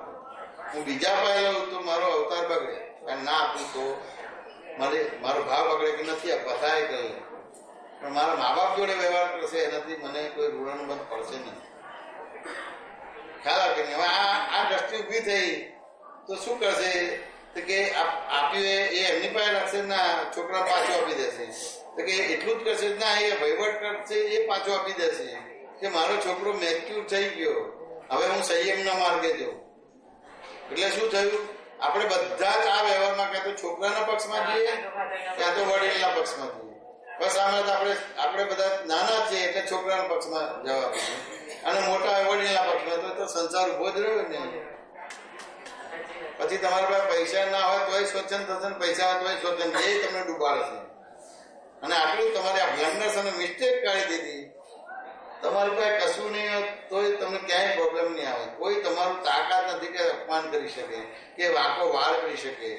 હું બીજા પાસે લઉં તો મારો અવતાર બગડે. અને ના આપું તો મારો ભાવ બગડે કે નથી આપવા થાય કરે. પણ મારા મા બાપ જોડે વ્યવહાર કરશે એનાથી મને કોઈ ઋણાનું બંધ પડશે નહીં. ખ્યાલ આવે કે આ દ્રષ્ટિ ઉભી થઈ તો શું કરશે? કે આપ્યું એ એમની પાસે રાખશે, ના છોકરા પાછો આપી દેશે. તો કે એટલું જ કરશે, ના એ વહીવટ કરશે, એ પાછો આપી દેશે. કે મારો છોકરો મેચ્યુર થઈ ગયો, હવે હું સંયમના માર્ગે જાઉં. એટલે શું થયું? આપણે બધા જ આ વ્યવહારમાં ક્યાં તો છોકરાના પક્ષમાં જઈએ, ક્યાં તો વડીલના પક્ષમાં જઈએ. બસ આમાં આપણે બધા નાના છીએ એટલે છોકરાના પક્ષમાં જવા પડે, અને મોટા વડીલના પક્ષમાં તો સંસાર ઉભો જ રહ્યો ને. પછી તમારા પાસે પૈસા ના હોય તોય સ્વચ્છંદ થશે, પૈસા હોય તોય સ્વચ્છંદ, એ તમને ડૂબાડશે. અને આટલું તમારે આ બ્લન્ડર્સ અને મિસ્ટેક કાઢી દીધી. તમારી પાસે કશું નહીં હોય તોય તમને ક્યાંય પ્રોબ્લેમ નહીં આવે. કોઈ તમારું તાકાત નથી કે અપમાન કરી શકે, કે વાંકો વાળ કરી શકે.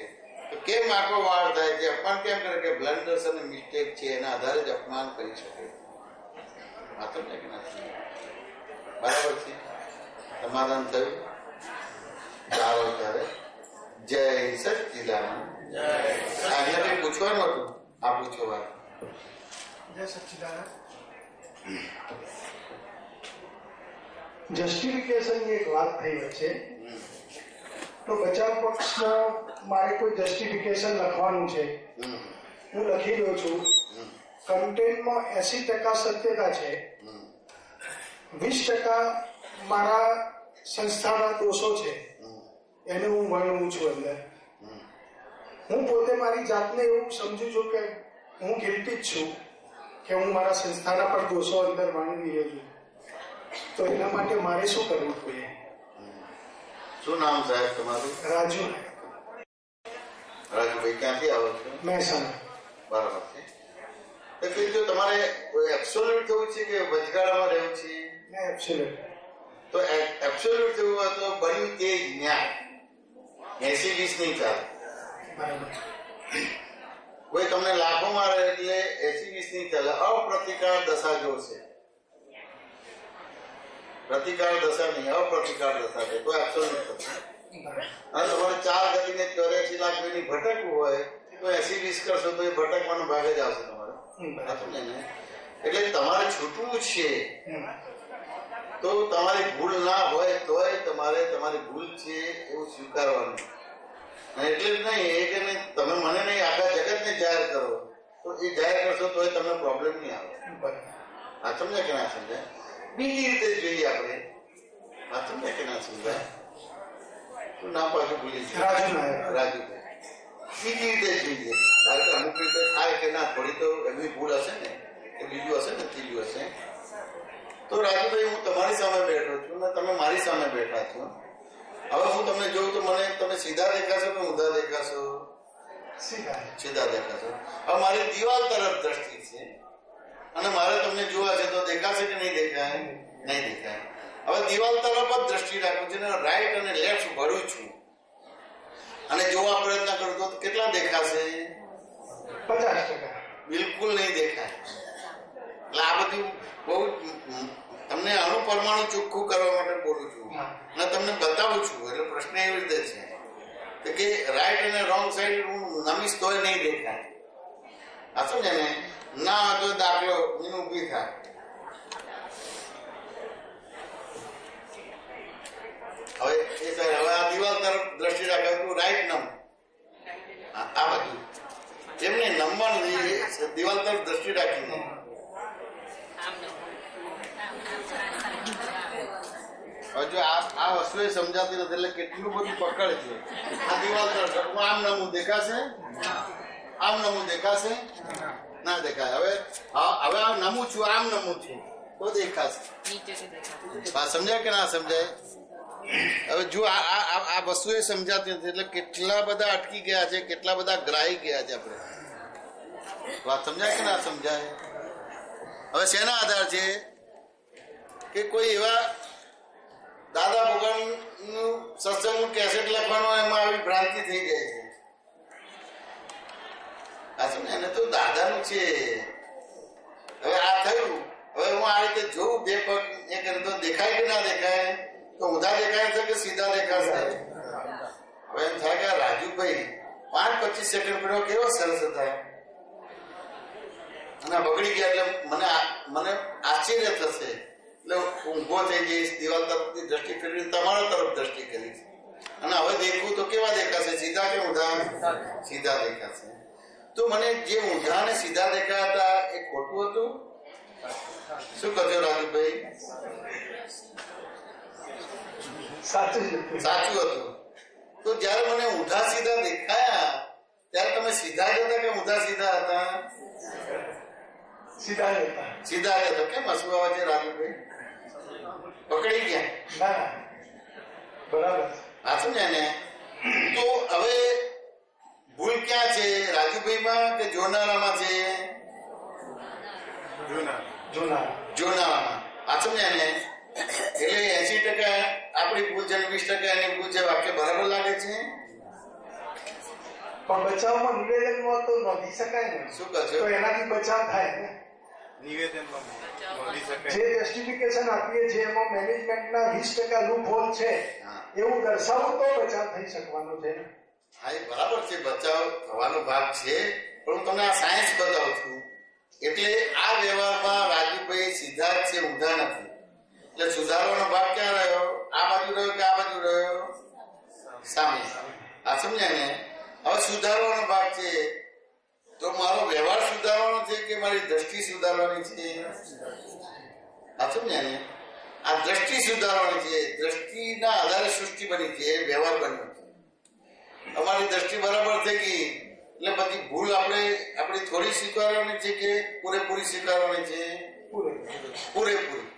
તો કેમ વાંકો વાળ થાય છે? અપમાન કેમ કરે? કે બ્લન્ડર્સ અને મિસ્ટેક છે એના આધારે જ અપમાન કરી શકે. વાતો છે કે નથી? બરાબર છે? સમાધાન થયું? ચાલો ત્યારે જય સચ્ચિદાનંદ. અહીંયા પૂછવાનું હતું, આ પૂછો વાત. જય સચ્ચિદાનંદ. જસ્ટિફિકેશનની એક વાત થઈ છે, તો બચાવ પક્ષમાં મારે કોઈ જસ્ટિફિકેશન લખવાનું છે. હું લખી દઉં છું. કન્ટેન્ટમાં 80% સત્યતા છે, 20% મારા સંસ્થાના દોષો છે, એને હું વર્ણવું છું અંદર. હું પોતે મારી જાતને એવું સમજુ છું કે હું ગિલ્ટી જ છું, કે હું મારા સંસ્થાના પર દોષો અંદર વર્ણવી રહ્યો છું. તો એના માટે મારે શું કરવું જોઈએ? શું નામ સાહેબ તમારું? રાજુ. રાજુભાઈ, ક્યાંથી આવો છો? મહેસાણા. બરાબર છે. એટલે જો તમારે એબ્સોલ્યુટ થવું છે કે વચગાળામાં રહેવું છે? એબ્સોલ્યુટ. તો એબ્સોલ્યુટ થવું હોય તો બન્યું તે જ ન્યાય. 80-20 નહીં ચાલે. બરાબર. કોઈ તમને લાખો મારે એટલે 80-20 નહીં ચાલે. અપ્રતિકાર દશા જોશે. પ્રતિકાર દશા નહીં, અપ્રતિકાર દશા છે. કોઈ એબ્સોલ્યુટ થશે. અને તમારે 4 ગતિને 84 લાખ વેની ભટકવું હોય તો 80-20 કરશો તો એ ભટકવાનો ભાગ જ આવશે તમારે. એટલે તમારે છૂટવું છે તો તમારી ભૂલ ના હોય તોય તમારે તમારી ભૂલ છે એવું સ્વીકારવાનું. અને એટલે જ નહીં એ કે તમે મને નહીં આખા જગતને જાહેર કરો, તો એ જાહેર કરશો તોય તમને પ્રોબ્લેમ નહીં આવે. આ સમજાય કે ના સમજાય? બીજી રીતે જોઈએ આપણે. આ સમજાય કે ના સમજાય? તું નામ પાછું ભૂલી રાજુ. બીજી રીતે જોઈએ. કારણ કે અમુક રીતે થાય કે ના, થોડી તો એમની ભૂલ હશે ને, કે બીજું હશે ને, ત્રીજું હશે. તો રાજુભાઈ, હું તમારી સામે બેઠો છું ને તમે મારી સામે બેઠા છો. હવે હું તમને જોઉં તો મને તમે સીધા દેખાશો કે ઊંધા દેખાશો? સીધા દેખાશો. હવે મારી દિવાલ તરફ દ્રષ્ટિ છે અને મારે તમને જોવા છે તો દેખાશે કે નહીં દેખાય? નહીં દેખાય. હવે દિવાલ તરફ જ દ્રષ્ટિ રાખું છું, રાઈટ અને લેફ્ટ ભરું છું અને જોવા પ્રયત્ન કરું તો કેટલા દેખાશે? 50%. બિલકુલ નહીં દેખાય. એટલે આ બધું બહુ તમને અણુ પરમાણુ ચોખ્ખું કરવા માટે બોલું છું અને તમને બતાવું છું. એટલે પ્રશ્ન એવી રીતે છે કે રાઈટ અને રોંગ સાઈડ હું નમીશ તોય નહીં દેખાય. આ સમજે ને? ના હોય તો દાખલો એનું ઊભી થાય. હવે એ સાહેબ હવે આ દિવાલ તરફ દ્રષ્ટિ રાખે તું રાઈટ નમ. આ બધું એમને નમવાનું દિવાલ તરફ દ્રષ્ટિ રાખીને હવે જો આ વસ્તુ એ સમજાતી નથી એટલે કેટલું બધું પકડ છે. આ દિવાલ તરફ હું આમ નમું દેખાશે, આમ નમું દેખાશે, ના દેખાય. હવે આ નમું છું, આમ નમું છું તો દેખાશે. સમજાય કે ના સમજાય? હવે જો આ વસ્તુ એ સમજાતી નથી એટલે કેટલા બધા અટકી ગયા છે, કેટલા બધા ગ્રાહી ગયા છે આપણે. વાત સમજાય કે ના સમજાય? હવે શેના આધાર છે કે કોઈ એવા દાદા ભગવાનનું સત્સંગનું કેસેટ લખવાનું એમાં આવી ભ્રાંતિ થઈ જાય છે. આ સમજ એને તો દાદાનું છે. હવે આ થયું, હવે હું આ રીતે જોઉં બે પગ એ કરે તો દેખાય કે ના દેખાય? તો ઊંધા દેખાય છે કે સીધા દેખાશે? હવે એમ થાય કે રાજુભાઈ 5-25 સેકન્ડ પેલો કેવો સરસ હતા અને બગડી ગયા એટલે મને આશ્ચર્ય થશે. એટલે ઊંઘો થઈ જઈશ, દિવાલ તરફથી દ્રષ્ટિ કરી, તમારા તરફ દ્રષ્ટિ કરીશ અને હવે દેખું તો કેવા દેખાશે? સીધા કે ઊંધા? સીધા દેખાશે. તો મને જે ઊંધા ને સીધા દેખાતા એ ખોટું હતું? શું કહો રાજુભાઈ? સાચું હતું. તો જયારે મને ઊંધા સીધા દેખાયા ત્યારે તમે સીધા જ હતા કે ઊંધા સીધા હતા? સીધા હતા. સીધા જ હતા. કેમ હસવું આવે છે રાજુભાઈ? પકડી ગયા? ના, બરાબર. હા સમજ્યા ને? તો હવે ભૂલ ક્યાં છે? રાજુભાઈમાં કે જોનારામાં છે? જોનારામાં. આ સમજ્યા ને? એટલે 80% આપણી ભૂલ છે, 20% એની ભૂલ છે. વાક્ય બરાબર લાગે છે? પણ બચાવમાં નિવેદનમાં તો નોંધી શકાય ને. શું કહો છો? તો એનાથી બચાવ થાય ને. નિવેદનમાં નોંધી શકાય. જે જસ્ટિફિકેશન આપીએ છીએ એમાં મેનેજમેન્ટના 20% લૂપ હોલ છે એવું દર્શાવું તો બચાવ થઈ શકવાનો છે. હા એ બરાબર છે, બચાવ થવાનો ભાગ છે. પણ હું તમને આ સાયન્સ બતાવું છું. એટલે આ વ્યવહારમાં રાજુભાઈ સીધા જ છે, ઊંધા નથી. એટલે સુધારવાનો ભાગ ક્યાં રહ્યો? આ બાજુ રહ્યો કે આ બાજુ રહ્યો? સામે. આ સમજ્યા ને? હવે સુધારવાનો ભાગ છે તો મારો વ્યવહાર સુધારવાનો છે કે મારી દ્રષ્ટિ સુધારવાની છે? આ સમજ્યા ને? આ દ્રષ્ટિ સુધારવાની છે. દ્રષ્ટિના આધારે સૃષ્ટિ બની છે, વ્યવહાર બન્યો છે. અમારી દ્રષ્ટિ બરાબર થઈ ગઈ એટલે પછી ભૂલ આપણી થોડી સ્વીકારવાની છે કે પૂરેપૂરી સ્વીકારવાની છે? પૂરેપૂરી.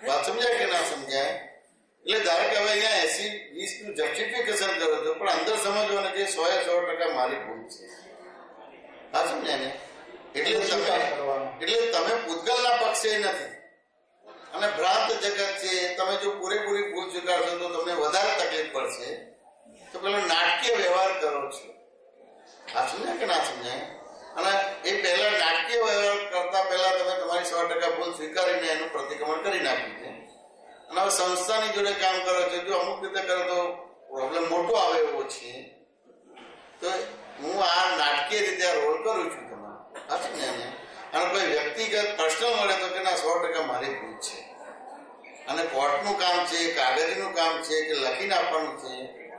વાત સમજાય કે ના સમજાય? એટલે ધારો કે હવે અહીંયા 80-20 નું જસ્ટિફિકેશન કરો છો પણ અંદર સમજવાનું કે 100% મારી ભૂલ છે. હા સમજાય ને? એટલે તમે પૂતગલના પક્ષે નથી અને ભ્રાંત જગત છે. તમે જો પૂરેપૂરી ભૂલ સ્વીકારશો તો તમને વધારે તકલીફ પડશે. તો પેલો નાટકીય વ્યવહાર કરો છો. આ સમજાય કે ના સમજાય? અને એ પહેલા નાટકીય વ્યવહાર કરતા પહેલા તમે તમારી 100% ભૂલ સ્વીકારીને એનું પ્રતિક્રમણ કરી નાખ્યું છે. અને હવે સંસ્થાની જોડે કામ કરો છો. જો અમુક રીતે કરો તો પ્રોબ્લેમ મોટો આવે એવો છે. તો હું આ નાટકીય રીતે રોલ કરું છું તમારે. હા સમજાય? અને કોઈ વ્યક્તિગત પ્રશ્ન મળે તો કે ના 100% મારી ભૂલ છે અને કોર્ટનું કામ છે, કાગળનું કામ છે કે લખીને આપવાનું છે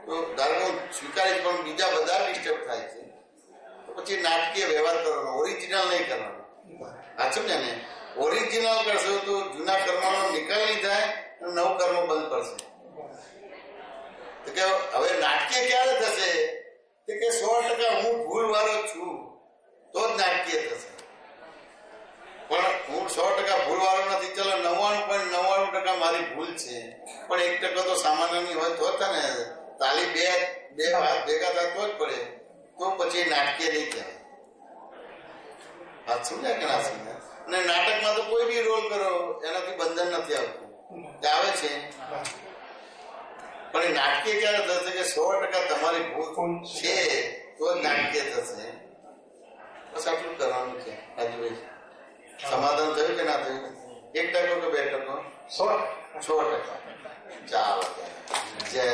તો ધારો સ્વીકારી પણ બીજા બધા ડિસ્ટર્બ થાય છે. પછી નાટકીય વ્યવહાર કરવાનો, ઓરિજિનલ નહીં કરવાનો. આ સમજ્યા ને? ઓરિજિનલ કરશો તો જૂના કર્મનો નિકાલ નહીં થાય અને નવું કર્મ બંધ પડશે. તો કે હવે નાટકીય ક્યારે થશે? કે 100% હું ભૂલ વાળો છું તો જ નાટકીય થશે. પણ હું 100% ભૂલ વાળો નથી. ચલો 99.99% મારી ભૂલ છે પણ 1% તો સામાન્યની હોય તો જ ને. તાલી બે હાથ ભેગા થાય તો જ પડે. તો પછી નાટકીય નહીં કહેવાય. વાત સમજાય કે ના સમજાય? અને નાટકમાં તો કોઈ બી રોલ કરો એનાથી બંધન નથી આવતું. આવે છે પણ એ નાટકીય ક્યારે થશે કે 100% તમારી ભૂલ છે તો જ નાટકીય થશે. બસ આટલું કરવાનું છે. રાજુભાઈ સમાધાન થયું કે ના થયું? 1% કે 2%? 100%. ચાલો, જય